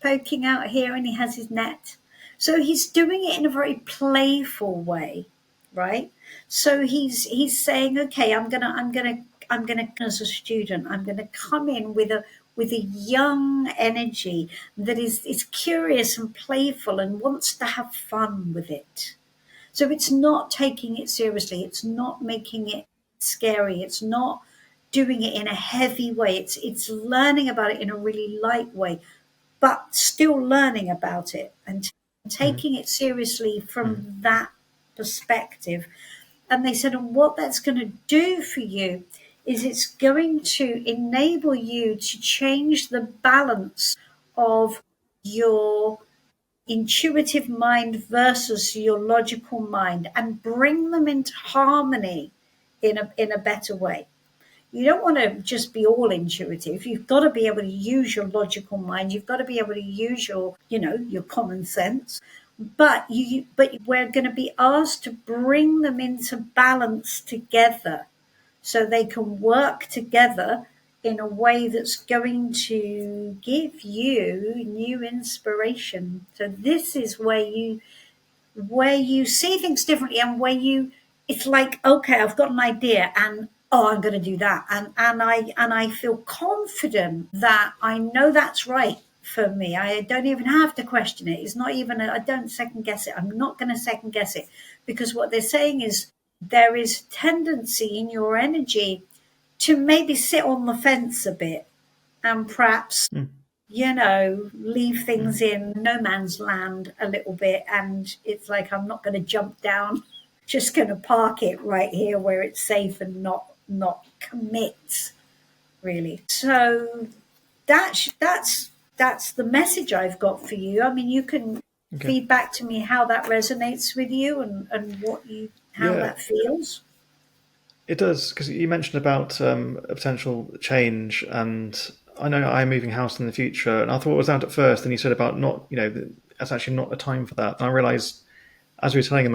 poking out here, and he has his net. So he's doing it in a very playful way, right? So he's saying, okay, I'm gonna as a student, I'm gonna come in with a young energy that is curious and playful and wants to have fun with it. So it's not taking it seriously. It's not making it scary. It's not doing it in a heavy way. It's learning about it in a really light way, but still learning about it and taking it seriously from that perspective. And they said, and what that's going to do for you is it's going to enable you to change the balance of your intuitive mind versus your logical mind and bring them into harmony in a better way. You don't want to just be all intuitive. You've got to be able to use your logical mind. You've got to be able to use your common sense. But we're going to be asked to bring them into balance together so they can work together in a way that's going to give you new inspiration. So this is where you see things differently and it's like, okay, I've got an idea and I'm going to do that. And I feel confident that I know that's right for me. I don't even have to question it. It's not even, I don't second guess it. I'm not going to second guess it because what they're saying is there is tendency in your energy to maybe sit on the fence a bit and perhaps, leave things in no man's land a little bit. And it's like, I'm not going to jump down, just going to park it right here where it's safe and not commit, really. So that's the message I've got for you. I mean, you can feed back to me how that resonates with you and how that feels. It does, because you mentioned about a potential change, and I know I'm moving house in the future, and I thought it was out at first, and you said about not, that's actually not the time for that. And I realised, as we were telling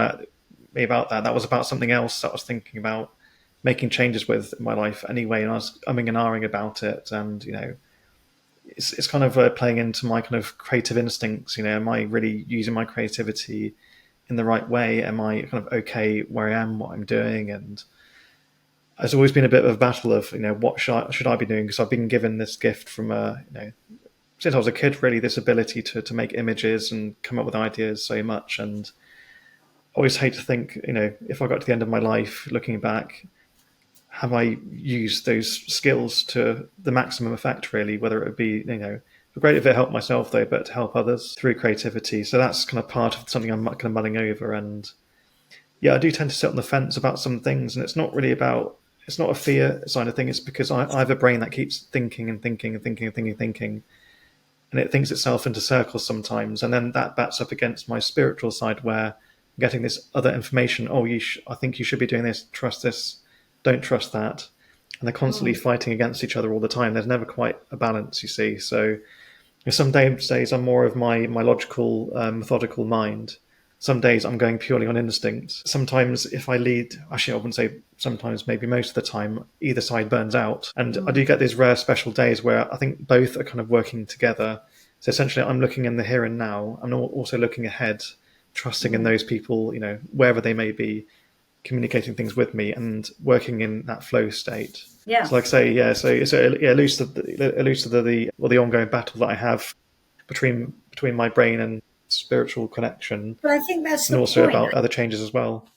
me about that was about something else that I was thinking about making changes with in my life anyway, and I was umming and ahhing about it, and, it's kind of playing into my kind of creative instincts. Am I really using my creativity in the right way? Am I kind of okay where I am, what I'm doing? And it's always been a bit of a battle of, what should I be doing? Because I've been given this gift from, since I was a kid, really, this ability to make images and come up with ideas so much. And I always hate to think, if I got to the end of my life, looking back, have I used those skills to the maximum effect, really, whether it would be, great if it helped myself, though, but to help others through creativity. So that's kind of part of something I'm kind of mulling over. And yeah, I do tend to sit on the fence about some things, and it's not a fear side of thing. It's because I have a brain that keeps thinking and thinking and thinking and thinking and thinking, and it thinks itself into circles sometimes. And then that bats up against my spiritual side, where I'm getting this other information. Oh, I think you should be doing this. Trust this. Don't trust that. And they're constantly fighting against each other all the time. There's never quite a balance, you see. So some days I'm more of my logical, methodical mind. Some days I'm going purely on instinct. Sometimes if I lead, actually I wouldn't say sometimes, maybe most of the time, either side burns out. And I do get these rare special days where I think both are kind of working together. So essentially I'm looking in the here and now. I'm also looking ahead, trusting in those people, wherever they may be, communicating things with me and working in that flow state. Yeah. So like I say, yeah, so it alludes to the ongoing battle that I have between my brain and spiritual connection. But I think that's and also point. About other changes as well.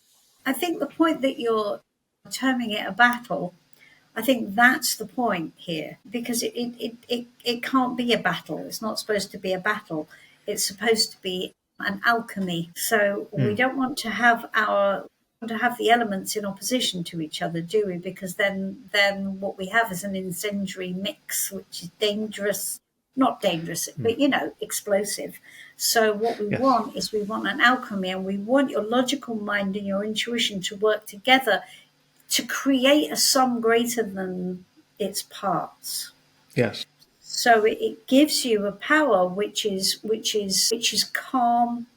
I think the point that you're terming it a battle, I think that's the point here, because it can't be a battle. It's not supposed to be a battle. It's supposed to be an alchemy. So we don't want to have the elements in opposition to each other, do we? Because then what we have is an incendiary mix, which is dangerous. Not dangerous, but explosive. So what we want is an alchemy, and we want your logical mind and your intuition to work together to create a sum greater than its parts. Yes. So it gives you a power which is calm,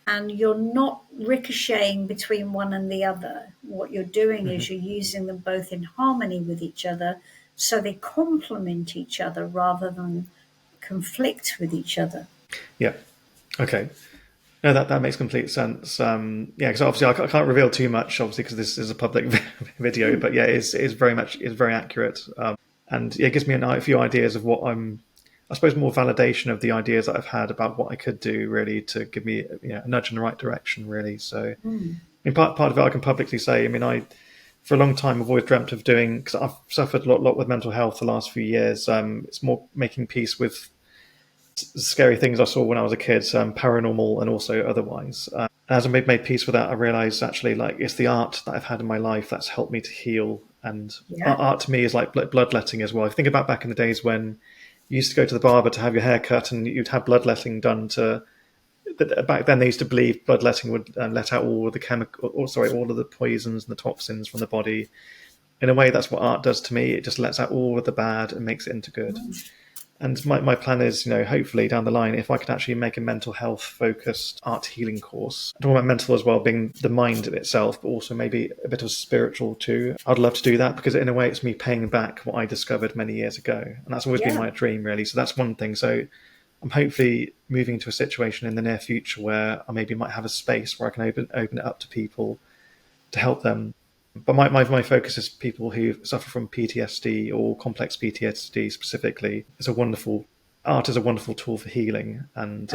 and you're not ricocheting between one and the other. What you're doing is you're using them both in harmony with each other, so they complement each other rather than conflict with each other. Yeah. Okay. No, that makes complete sense. Because obviously I can't reveal too much, obviously, because this is a public video. But yeah, it's very accurate, and it gives me a few ideas of what I suppose more validation of the ideas that I've had about what I could do, really, to give me a nudge in the right direction, really. So, part of it I can publicly say. For a long time, I've always dreamt of doing, because I've suffered a lot with mental health the last few years. It's more making peace with scary things I saw when I was a kid, paranormal and also otherwise. As I made peace with that, I realised actually, it's the art that I've had in my life that's helped me to heal. And art to me is like bloodletting as well. I think about back in the days when you used to go to the barber to have your hair cut, and you'd have bloodletting done to. Back then, they used to believe bloodletting would let out all of the all of the poisons and the toxins from the body. In a way, that's what art does to me. It just lets out all of the bad and makes it into good. And my plan is, hopefully down the line, if I could actually make a mental health focused art healing course. I'm talking about mental as well, being the mind itself, but also maybe a bit of spiritual too. I'd love to do that, because in a way it's me paying back what I discovered many years ago. And that's always been my dream, really. So that's one thing. So I'm hopefully moving to a situation in the near future where I maybe might have a space where I can open it up to people to help them. But my focus is people who suffer from PTSD or complex PTSD specifically. Art is a wonderful tool for healing. And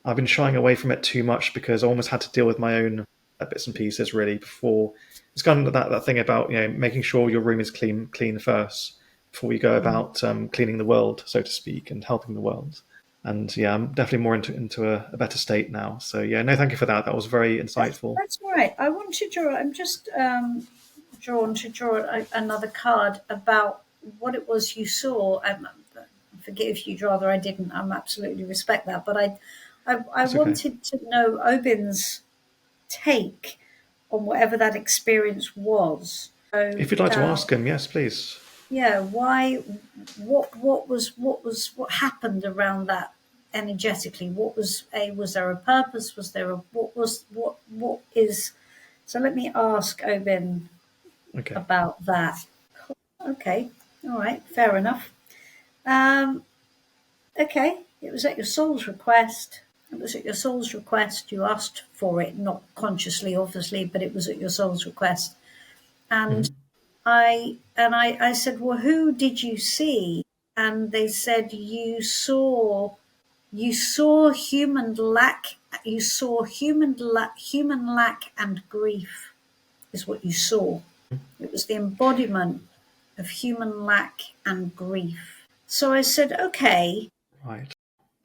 I've been shying away from it too much because I almost had to deal with my own bits and pieces, really, before. It's kind of that thing about, making sure your room is clean first before you go about cleaning the world, so to speak, and helping the world. And I'm definitely more into a better state now. So no, thank you for that. That was very insightful. That's right. I want to draw. I'm just drawn to draw another card about what it was you saw. Forget if you'd rather I didn't. I'm absolutely respect that. But I wanted to know Obin's take on whatever that experience was. So, if you'd like to ask him, yes, please. Yeah, why? What happened around that energetically? Was there a purpose? Was there what is? So let me ask Obin about that. Okay, all right, fair enough. Okay, it was at your soul's request. It was at your soul's request. You asked for it, not consciously, obviously, but it was at your soul's request. And I said, well, who did you see? And they said, you saw human lack, human lack and grief is what you saw. It was the embodiment of human lack and grief. So I said, okay, Right.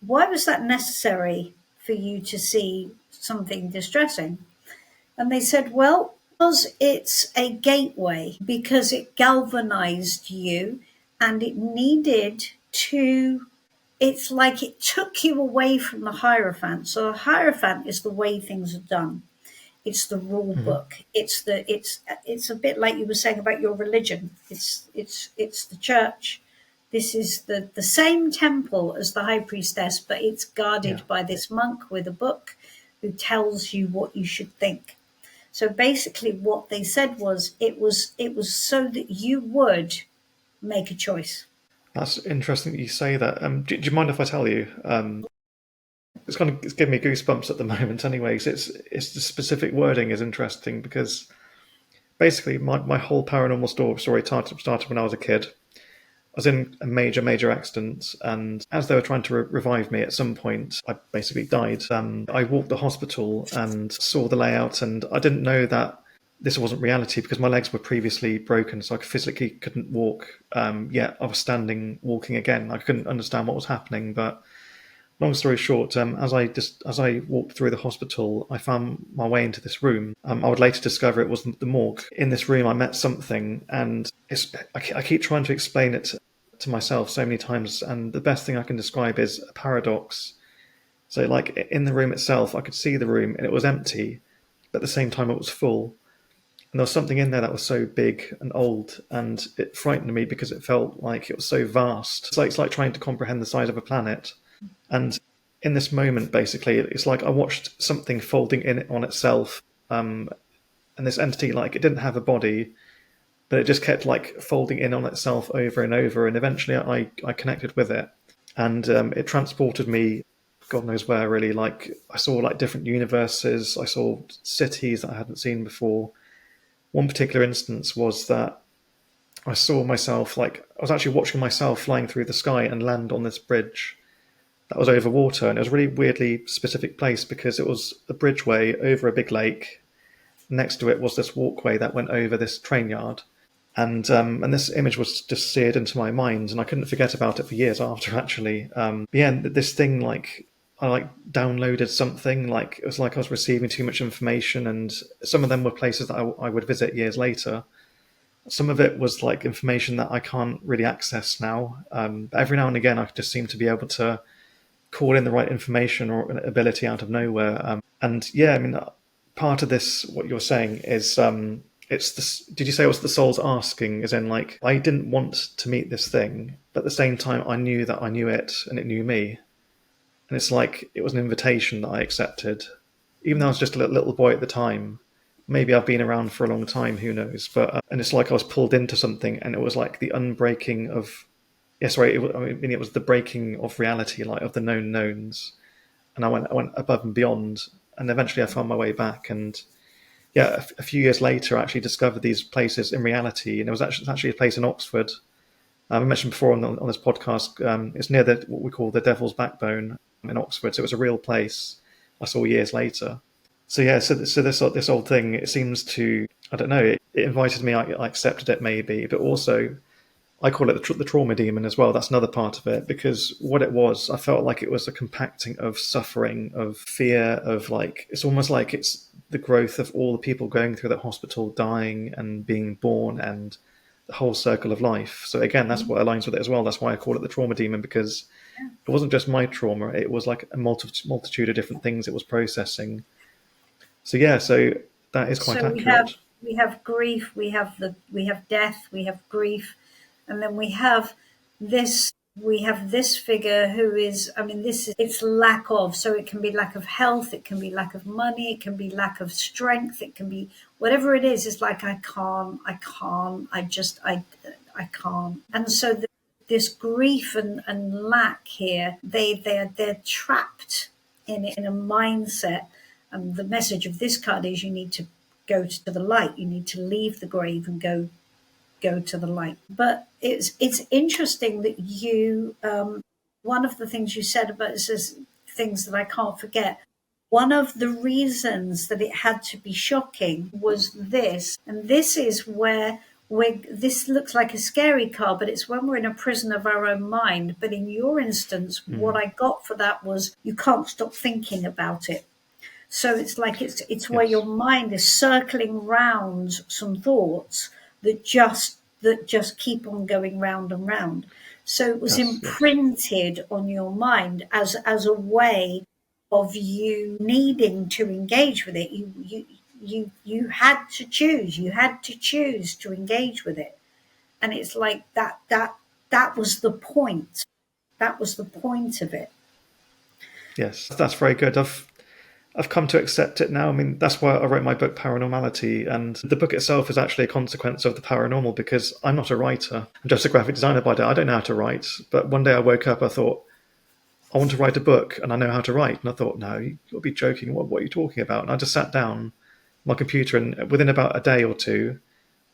why was that necessary for you to see something distressing? And they said, well, because it's a gateway, because it galvanized you and it needed to, it's like it took you away from the Hierophant. So a Hierophant is the way things are done. It's the rule book. It's a bit like you were saying about your religion. It's the church. This is the same temple as the high priestess, but it's guarded by this monk with a book who tells you what you should think. So basically what they said was it was so that you would make a choice. That's interesting that you say that. Do you mind if I tell you? It's giving me goosebumps at the moment. Anyways, it's the specific wording is interesting because basically my whole paranormal story started when I was a kid. I was in a major accident, and as they were trying to revive me at some point, I basically died. I walked the hospital and saw the layout, and I didn't know that this wasn't reality because my legs were previously broken, so I physically couldn't walk. Yet I was standing, walking again. I couldn't understand what was happening, but long story short, as I walked through the hospital, I found my way into this room. I would later discover it wasn't the morgue. In this room, I met something, and I keep trying to explain it to myself so many times, and the best thing I can describe is a paradox. So, like in the room itself, I could see the room, and it was empty, but at the same time, it was full. And there was something in there that was so big and old, and it frightened me because it felt like it was so vast. It's like trying to comprehend the size of a planet. And in this moment, basically, it's like I watched something folding in on itself, and this entity, like it didn't have a body, but it just kept like folding in on itself over and over. And eventually, I connected with it, and it transported me, God knows where, really. Like I saw like different universes, I saw cities that I hadn't seen before. One particular instance was that I saw myself, like I was actually watching myself flying through the sky and land on this bridge that was over water, and it was a really weirdly specific place because it was a bridgeway over a big lake. Next to it was this walkway that went over this train yard, and this image was just seared into my mind, and I couldn't forget about it for years after. Actually, this thing, like I like downloaded something, like it was like I was receiving too much information, and some of them were places that I would visit years later. Some of it was like information that I can't really access now, but every now and again I just seem to be able to call in the right information or an ability out of nowhere. And yeah, I mean, part of this, what you're saying is, it's this. Did you say it was the soul's asking? As in, like, I didn't want to meet this thing, but at the same time, I knew that I knew it and it knew me. And it's like it was an invitation that I accepted, even though I was just a little boy at the time. Maybe I've been around for a long time, who knows? But and it's like I was pulled into something, and it was like the unbreaking of it was the breaking of reality, like of the known knowns, and I went above and beyond, and eventually I found my way back. And yeah, a few years later, I actually discovered these places in reality, and it was actually a place in Oxford. I mentioned before on this podcast. It's near what we call the Devil's Backbone in Oxford, so it was a real place. I saw years later. So yeah, so this old thing, it seems to, I don't know, it invited me, I accepted it maybe, but also I call it the trauma demon as well. That's another part of it, because what it was, I felt like it was a compacting of suffering, of fear, of like, it's almost like it's the growth of all the people going through that hospital, dying and being born, and the whole circle of life. So again, that's what aligns with it as well. That's why I call it the trauma demon, because it wasn't just my trauma. It was like a multitude of different things it was processing. So yeah, so that is quite accurate. We have grief, we have death, we have grief, and then we have this figure who is, I mean, it's lack of, so it can be lack of health, it can be lack of money, it can be lack of strength, it can be whatever it is. It's like I can't. And so this grief and lack here, they're trapped in a mindset. And the message of this card is you need to go to the light. You need to leave the grave and go to the light. But it's interesting that you one of the things you said about this is things that I can't forget. One of the reasons that it had to be shocking was this, and this is where this looks like a scary card, but it's when we're in a prison of our own mind. But in your instance, what I got for that was you can't stop thinking about it. So it's like it's where your mind is circling round some thoughts that just keep on going round and round. So it was imprinted on your mind as a way of you needing to engage with it. You had to choose. You had to choose to engage with it, and it's like that was the point. That was the point of it. Yes, that's very good. I've come to accept it now. I mean, that's why I wrote my book, Paranormality, and the book itself is actually a consequence of the paranormal because I'm not a writer. I'm just a graphic designer by day. I don't know how to write. But one day I woke up, I thought, I want to write a book and I know how to write. And I thought, no, you'll be joking. What are you talking about? And I just sat down on my computer and within about a day or two,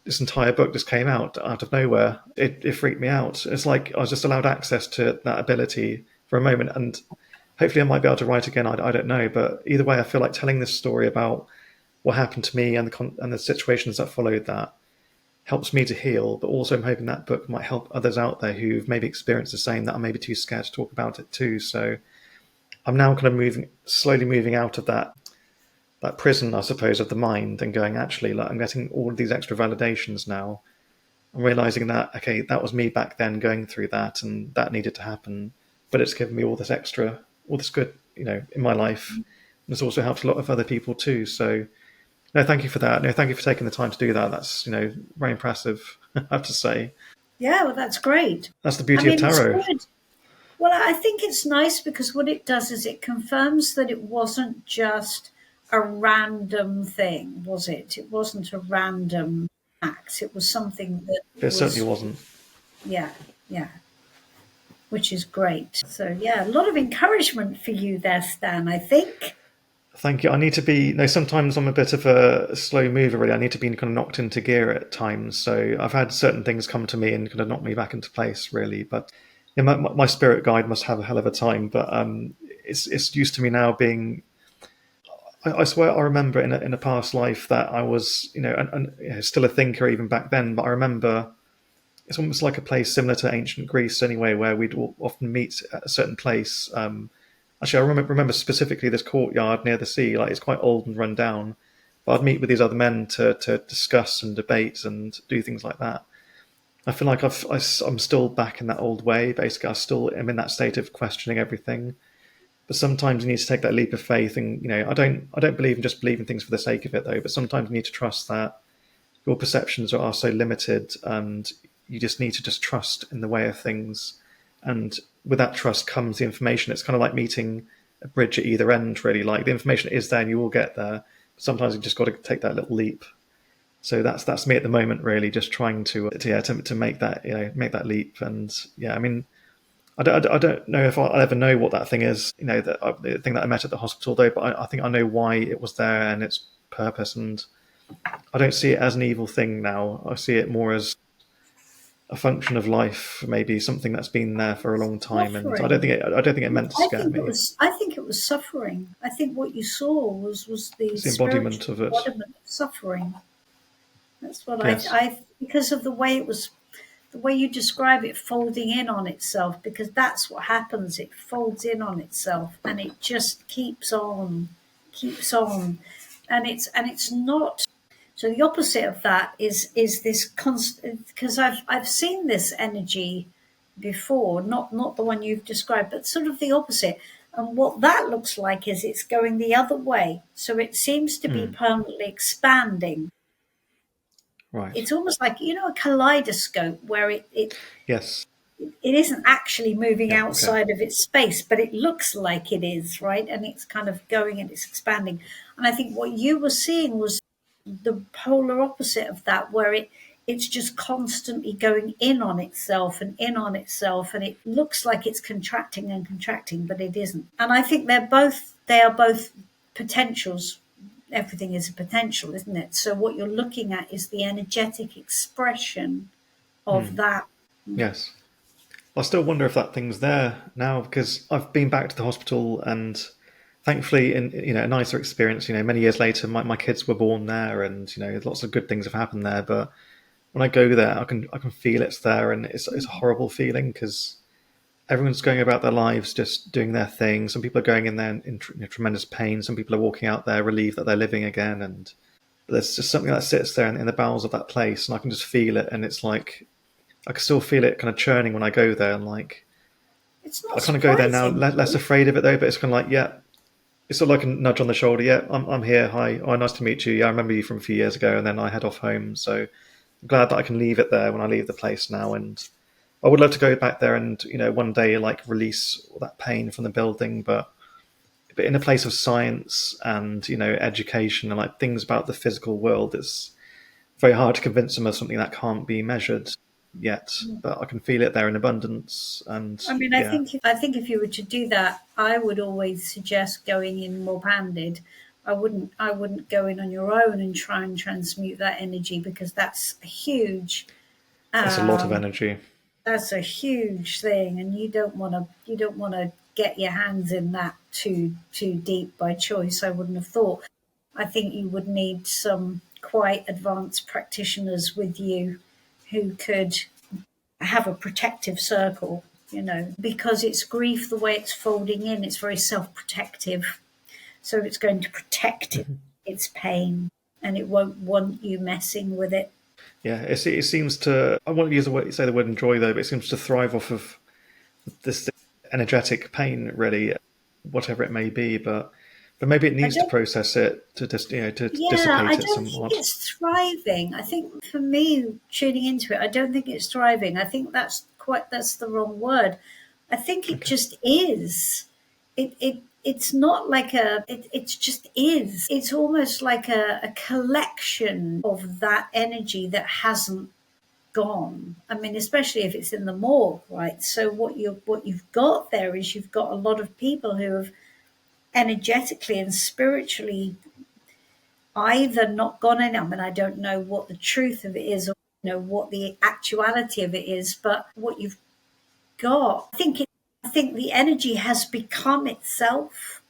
this entire book just came out of nowhere. It freaked me out. It's like I was just allowed access to that ability for a moment. And hopefully I might be able to write again. I don't know. But either way, I feel like telling this story about what happened to me and the situations that followed that helps me to heal, but also I'm hoping that book might help others out there who've maybe experienced the same that are maybe too scared to talk about it too. So I'm now kind of slowly moving out of that prison, I suppose, of the mind and going, actually, like I'm getting all of these extra validations now. I'm realizing that, okay, that was me back then going through that and that needed to happen, but it's given me all this good, in my life. And this also helps a lot of other people too. So no, thank you for that. No, thank you for taking the time to do that. That's, very impressive, I have to say. Yeah, well, that's great. That's the beauty of tarot. Well, I think it's nice because what it does is it confirms that it wasn't just a random thing, was it? It wasn't a random act. It was something that certainly wasn't. Yeah, which is great. So, yeah, a lot of encouragement for you there, Stan, I think. Thank you. I need to be, sometimes I'm a bit of a slow mover, really. I need to be kind of knocked into gear at times. So I've had certain things come to me and kind of knock me back into place, really. But my spirit guide must have a hell of a time. But it's used to me now being, I swear I remember in a past life that I was, still a thinker even back then. But I remember it's almost like a place similar to ancient Greece anyway, where we'd often meet at a certain place. Actually, I remember specifically this courtyard near the sea. Like, it's quite old and run down, but I'd meet with these other men to discuss and debate and do things like that. I feel like I'm still back in that old way. Basically, I still am in that state of questioning everything. But sometimes you need to take that leap of faith, and I don't believe in just believing things for the sake of it, though. But sometimes you need to trust that your perceptions are so limited, and you just need to just trust in the way of things. And with that trust comes the information. It's kind of like meeting a bridge at either end, really. Like, the information is there and you will get there. But sometimes you just got to take that little leap. So that's me at the moment, really, just trying to make that, make that leap. And yeah, I mean, I don't know if I'll ever know what that thing is, the thing that I met at the hospital, though, but I think I know why it was there and its purpose. And I don't see it as an evil thing now. I see it more as a function of life, maybe something that's been there for a long time. Suffering. And I don't think it meant to scare me. I think it was suffering. I think what you saw was the embodiment of it. Embodiment of suffering. That's what I because of the way it was, the way you describe it folding in on itself, because that's what happens. It folds in on itself and it just keeps on, and it's not. So the opposite of that is this constant, because I've seen this energy before, not the one you've described, but sort of the opposite. And what that looks like is it's going the other way. So it seems to be permanently expanding. Right. It's almost like, a kaleidoscope where it isn't actually moving outside of its space, but it looks like it is, right? And it's kind of going and it's expanding. And I think what you were seeing was the polar opposite of that, where it's just constantly going in on itself and in on itself, and it looks like it's contracting and contracting, but it isn't. And I think they are both potentials. Everything is a potential, isn't it? So what you're looking at is the energetic expression of that. Yes. I still wonder if that thing's there now, because I've been back to the hospital, and thankfully, in a nicer experience. Many years later, my kids were born there, and lots of good things have happened there. But when I go there, I can feel it's there, and it's a horrible feeling, because everyone's going about their lives just doing their thing. Some people are going in there in tremendous pain. Some people are walking out there relieved that they're living again, and there's just something that sits there in the bowels of that place, and I can just feel it, and it's like I can still feel it kind of churning when I go there, and like It's not I kind of go there now, surprising. less afraid of it though. But it's kind of like, yeah, it's sort of like a nudge on the shoulder. Yeah, I'm here. Hi, oh, nice to meet you. Yeah, I remember you from a few years ago, and then I head off home. So I'm glad that I can leave it there when I leave the place now, and I would love to go back there and one day like release all that pain from the building, but in a place of science and education and like things about the physical world. It's very hard to convince them of something that can't be measured yet, but I can feel it there in abundance. And I mean, yeah, I think if you were to do that, I would always suggest going in more handed. I wouldn't go in on your own and try and transmute that energy, because that's a huge that's a lot of energy. that's a huge thing, and you don't want to get your hands in that too deep by choice. I wouldn't have thought. I think you would need some quite advanced practitioners with you who could have a protective circle, because it's grief, the way it's folding in, it's very self-protective. So it's going to protect its pain, and it won't want you messing with it. Yeah, it seems to. I won't say the word enjoy though, but it seems to thrive off of this energetic pain, really, whatever it may be. But maybe it I needs to don't process it to just to Yeah, I dissipate it don't think somewhat. it's thriving. I think for me, tuning into it, I don't think it's thriving. I think that's the wrong word. I think it Okay. just is. It's not like it just is. It's almost like a collection of that energy that hasn't gone. I mean, especially if it's in the morgue, right? So what you've got there is you've got a lot of people who have energetically and spiritually either not gone in. I mean, I don't know what the truth of it is, or what the actuality of it is, but what you've got, I think the energy has become itself.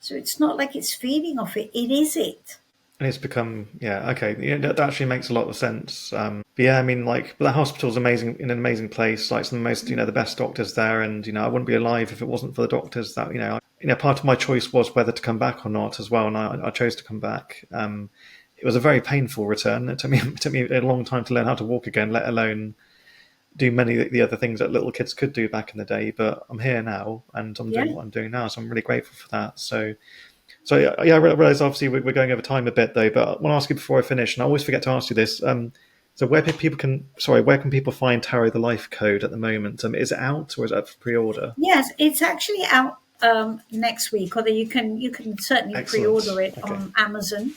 So it's not like it's feeding off it. It is it. And it's become, yeah, okay. Yeah, that actually makes a lot of sense. But yeah, I mean, like, the hospital's amazing, in an amazing place. Like, some of the most, the best doctors there, and I wouldn't be alive if it wasn't for the doctors. That part of my choice was whether to come back or not as well, and I chose to come back. It was a very painful return. It took me a long time to learn how to walk again, let alone do many of the other things that little kids could do back in the day. But I'm here now, and I'm Yeah. doing what I'm doing now, so I'm really grateful for that. So yeah, I realise obviously we're going over time a bit though, but I want to ask you before I finish, and I always forget to ask you this. So where can people find Tarot the Life Code at the moment? Is it out or is it up for pre-order? Yes, it's actually out next week, although you can certainly Excellent. pre-order it Okay. on Amazon.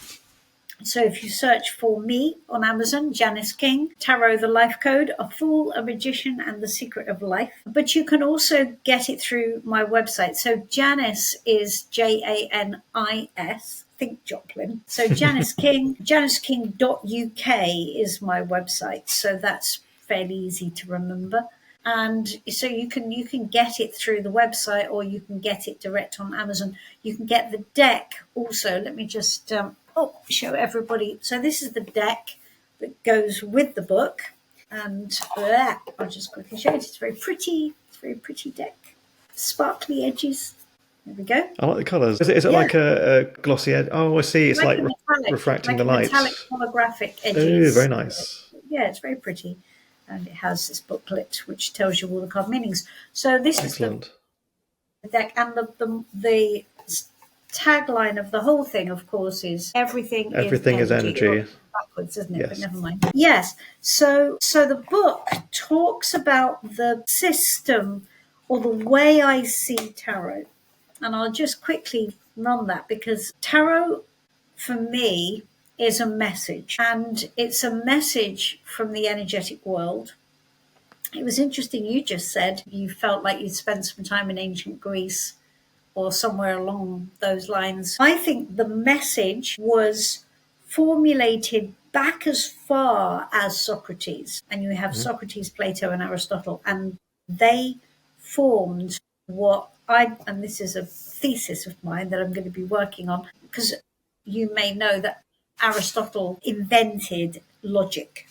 So if you search for me on Amazon, Janice King, Tarot the Life Code, A Fool, a Magician, and the Secret of Life. But you can also get it through my website. So Janice is Janis. Think Joplin. So Janice King, janisking.uk is my website. So that's fairly easy to remember. And so you can get it through the website, or you can get it direct on Amazon. You can get the deck also. Let me just show everybody. So this is the deck that goes with the book, and I'll just quickly show it. It's very pretty. It's a very pretty deck. Sparkly edges. There we go. I like the colours. Is it Yeah. like a glossy edge? Oh, I see. It's like a metallic, refracting like the a light. metallic holographic Oh, edges. very nice. Yeah, it's very pretty. And it has this booklet which tells you all the card meanings. So this Excellent. is the deck, and the tagline of the whole thing, of course, is everything Is energy. Oh, backwards, isn't it? Yes. But never mind. Yes. So the book talks about the system, or the way I see tarot, and I'll just quickly run that, because tarot, for me, is a message, and it's a message from the energetic world. It was interesting, you just said you felt like you'd spent some time in ancient Greece or somewhere along those lines. I think the message was formulated back as far as Socrates. And you have Socrates, Plato, and Aristotle, and they formed and this is a thesis of mine that I'm going to be working on, because you may know that Aristotle invented logic.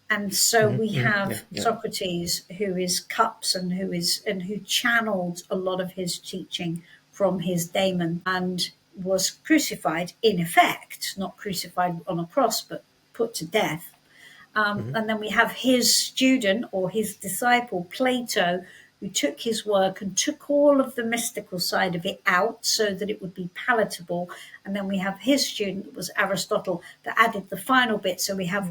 And so we have Socrates, who is cups and who channeled a lot of his teaching from his daemon and was crucified, in effect, not crucified on a cross, but put to death. And then we have his student or his disciple, Plato, who took his work and took all of the mystical side of it out so that it would be palatable. And then we have his student, it was Aristotle, that added the final bit. So we have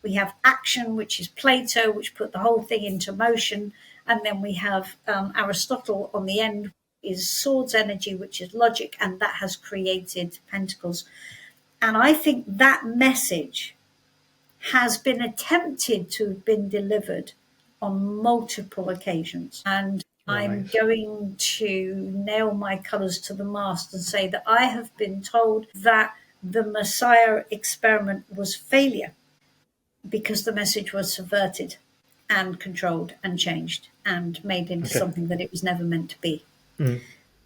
we have action, which is Plato, which put the whole thing into motion. And then we have Aristotle on the end, is swords energy, which is logic, and that has created pentacles. And I think that message has been attempted to have been delivered on multiple occasions. And I'm going to nail my colours to the mast and say that I have been told that the Messiah experiment was failure because the message was subverted and controlled and changed and made into something that it was never meant to be.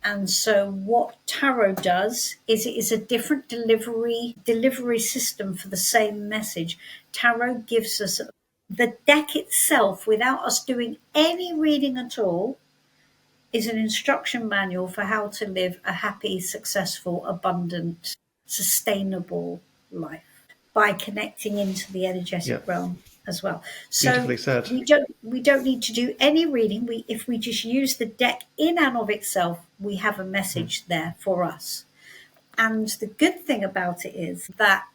And so what tarot does is it is a different delivery system for the same message. Tarot gives us the deck itself, without us doing any reading at all, is an instruction manual for how to live a happy, successful, abundant, sustainable life by connecting into the energetic realm as well. So said. we don't need to do any reading. If we just use the deck in and of itself, we have a message there for us. And the good thing about it is that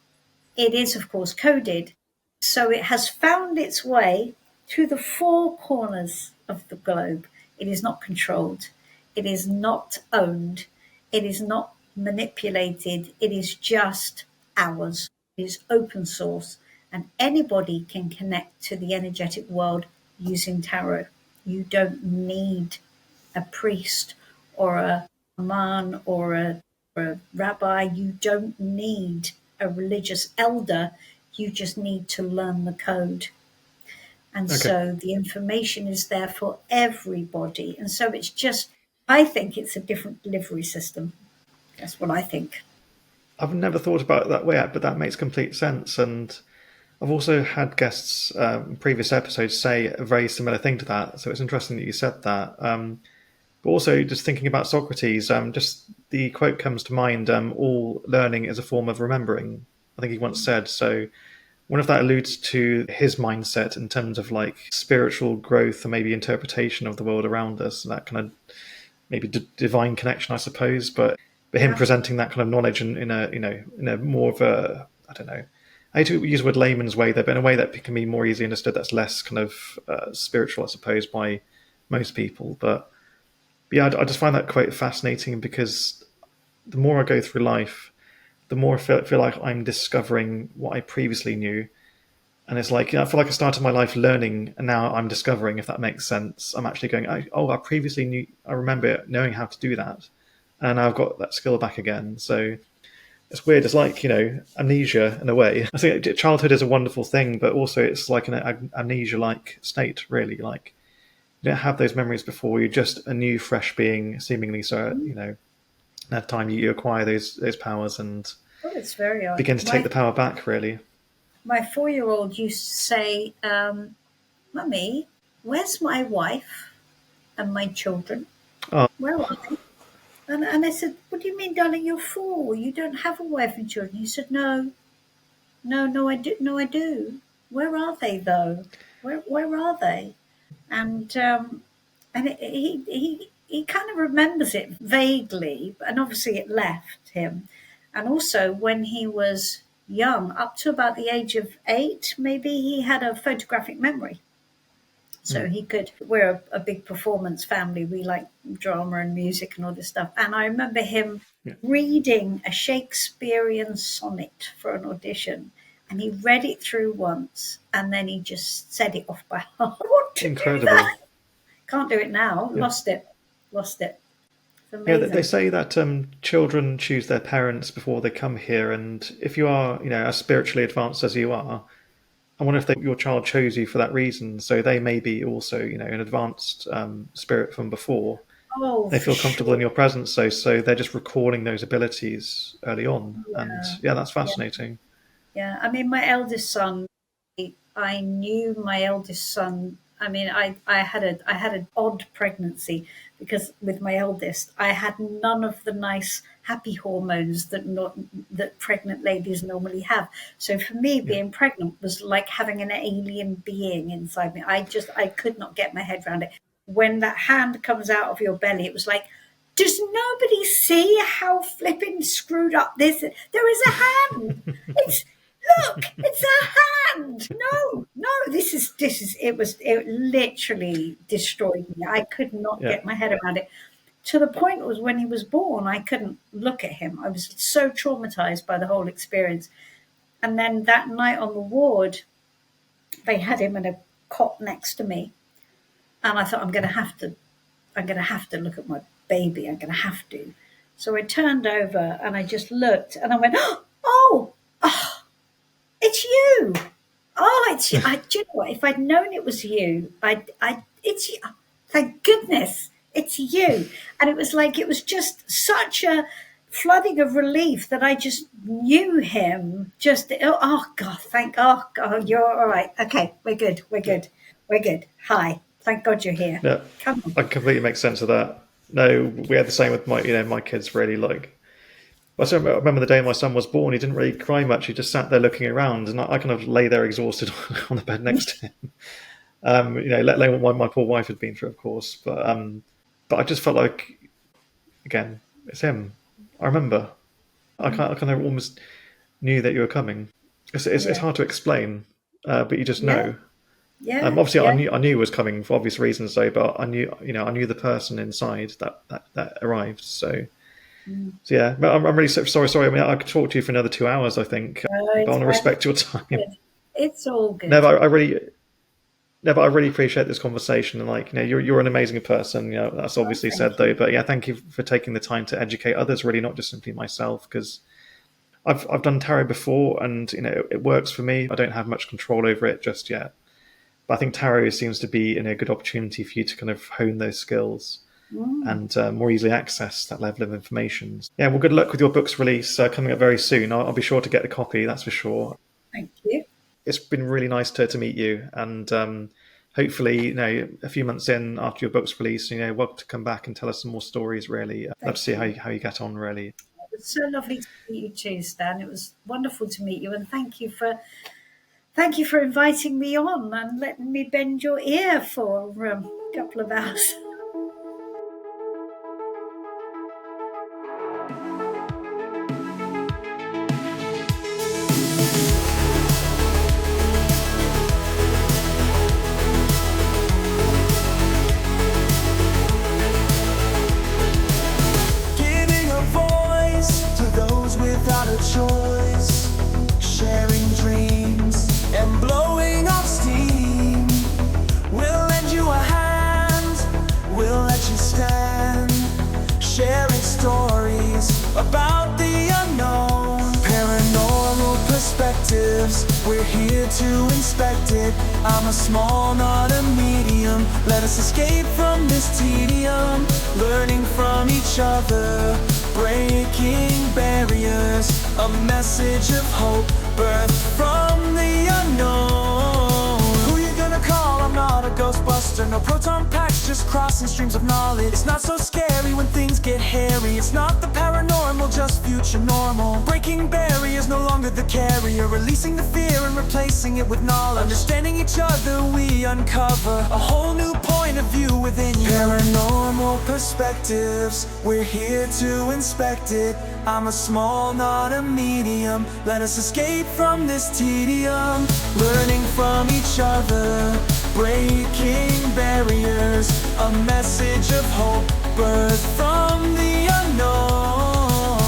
it is, of course, coded. So it has found its way to the four corners of the globe. It is not controlled. It is not owned. It is not manipulated. It is just ours. It is open source, and anybody can connect to the energetic world using tarot. You don't need a priest or a man or a rabbi. You don't need a religious elder. You just need to learn the code. And so the information is there for everybody. And so it's just, I think it's a different delivery system. That's what I think. I've never thought about it that way, but that makes complete sense. And I've also had guests in previous episodes say a very similar thing to that. So it's interesting that you said that. But also just thinking about Socrates, just the quote comes to mind, all learning is a form of remembering, I think he once said. So I wonder if that alludes to his mindset in terms of like spiritual growth and maybe interpretation of the world around us, that kind of maybe divine connection, I suppose. But him presenting that kind of knowledge in a more of a, I don't know, I hate to use the word layman's way there, but in a way that can be more easily understood, that's less kind of spiritual, I suppose, by most people. But yeah, I just find that quite fascinating, because the more I go through life, the more I feel like I'm discovering what I previously knew. And it's like, I feel like I started my life learning, and now I'm discovering, if that makes sense. I'm actually going, I previously knew, I remember knowing how to do that, and I've got that skill back again. So it's weird. It's like, amnesia in a way. I think childhood is a wonderful thing, but also it's like an amnesia-like state, really. Like, you don't have those memories before. You're just a new, fresh being, seemingly. So, at the time you acquire those powers and it's very odd. Begin to take the power back, really. My 4-year-old used to say, Mummy, where's my wife and my children? Where are they? And I said, what do you mean, darling? You're 4. You don't have a wife and children. He said, no, I do. Where are they, though? Where are they? And he kind of remembers it vaguely, and obviously it left him. And also when he was young, up to about the age of 8, maybe, he had a photographic memory. So he could, we're a big performance family. We like drama and music and all this stuff. And I remember him reading a Shakespearean sonnet for an audition. And he read it through once and then he just said it off by heart. Incredible. Can't do it now. Yeah. Lost it. Yeah, they say that children choose their parents before they come here. And if you are, as spiritually advanced as you are, I wonder if your child chose you for that reason. So they may be also, an advanced spirit from before. Oh, they feel comfortable in your presence. So they're just recalling those abilities early on. Yeah. And that's fascinating. Yeah. I mean, my eldest son, I knew my eldest son. I mean, I had an odd pregnancy because with my eldest, I had none of the nice happy hormones that pregnant ladies normally have. So for me, being pregnant was like having an alien being inside me. I could not get my head around it. When that hand comes out of your belly, it was like, does nobody see how flipping screwed up this? There is a hand. Look, it's a hand. No, it literally destroyed me. I could not get my head around it. To the point was when he was born, I couldn't look at him. I was so traumatized by the whole experience. And then that night on the ward, they had him in a cot next to me. And I thought, I'm going to have to look at my baby. I'm going to have to. So I turned over and I just looked and I went, oh, it's you. Oh, it's you. Do you know what? If I'd known it was you, it's you. Thank goodness it's you. And it was just such a flooding of relief that I just knew him. Oh God, you're all right. Okay, we're good. Hi. Thank God you're here. Yeah, Come on. I completely make sense of that. No, we had the same with my kids really I remember the day my son was born, he didn't really cry much. He just sat there looking around, and I kind of lay there exhausted on the bed next to him. Let alone what my poor wife had been through, of course. But I just felt like, again, it's him. I remember. I kind of almost knew that you were coming. It's hard to explain, but you just know. Yeah. Obviously, I knew it was coming for obvious reasons, though. But I knew the person inside that arrived. So yeah, but I'm really sorry. I mean, I could talk to you for another 2 hours, I think. But I want to respect your time. It's all good. No, but I really appreciate this conversation. And you're an amazing person. That's obviously said though. But thank you for taking the time to educate others. Really, not just simply myself, because I've done tarot before, and it works for me. I don't have much control over it just yet. But I think tarot seems to be a good opportunity for you to kind of hone those skills. And more easily access that level of information. Yeah, well, good luck with your book's release coming up very soon. I'll be sure to get a copy, that's for sure. Thank you. It's been really nice to meet you, and hopefully, a few months in after your book's release, welcome to come back and tell us some more stories. Really, love to see how you get on. Really, it was so lovely to meet you too, Stan. It was wonderful to meet you, and thank you for inviting me on and letting me bend your ear for a couple of hours. Choice, sharing dreams and blowing off steam. We'll lend you a hand, we'll let you stand, sharing stories about the unknown. Paranormal perspectives, we're here to inspect it. I'm a small, not a medium. Let us escape from this tedium, learning from each other, breaking barriers, a message of hope, birthed from the unknown. Who you gonna call? I'm not a ghostbuster. No proton packs, just crossing streams of knowledge. It's not so scary when things get hairy. It's not the paranormal, just future normal. Breaking barriers, no longer the carrier. Releasing the fear and replacing it with knowledge. Understanding each other, we uncover a whole new point of view within you. Paranormal perspectives, we're here to inspect it. I'm a small, not a medium. Let us escape from this tedium, learning from each other, breaking barriers, a message of hope birthed from the unknown.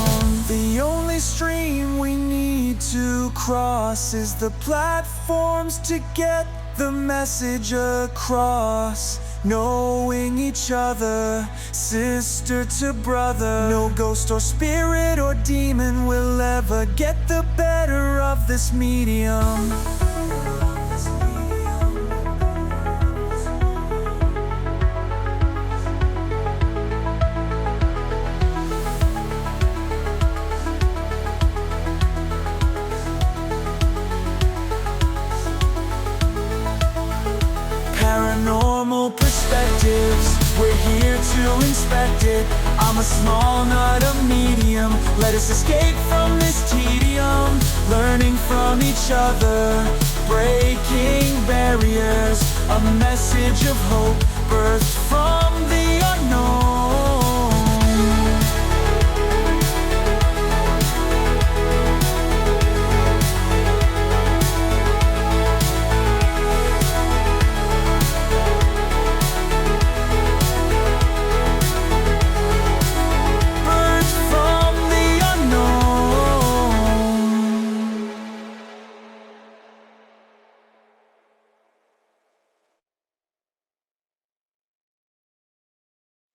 The only stream we need to cross is the platforms to get the message across. Knowing each other, sister to brother, no ghost or spirit or demon will ever get the better of this medium. Paranormal perspectives, we're here to inspect it. I'm a small, not a medium. Let us escape from this tedium, learning from each other, breaking barriers, a message of hope birthed from the unknown.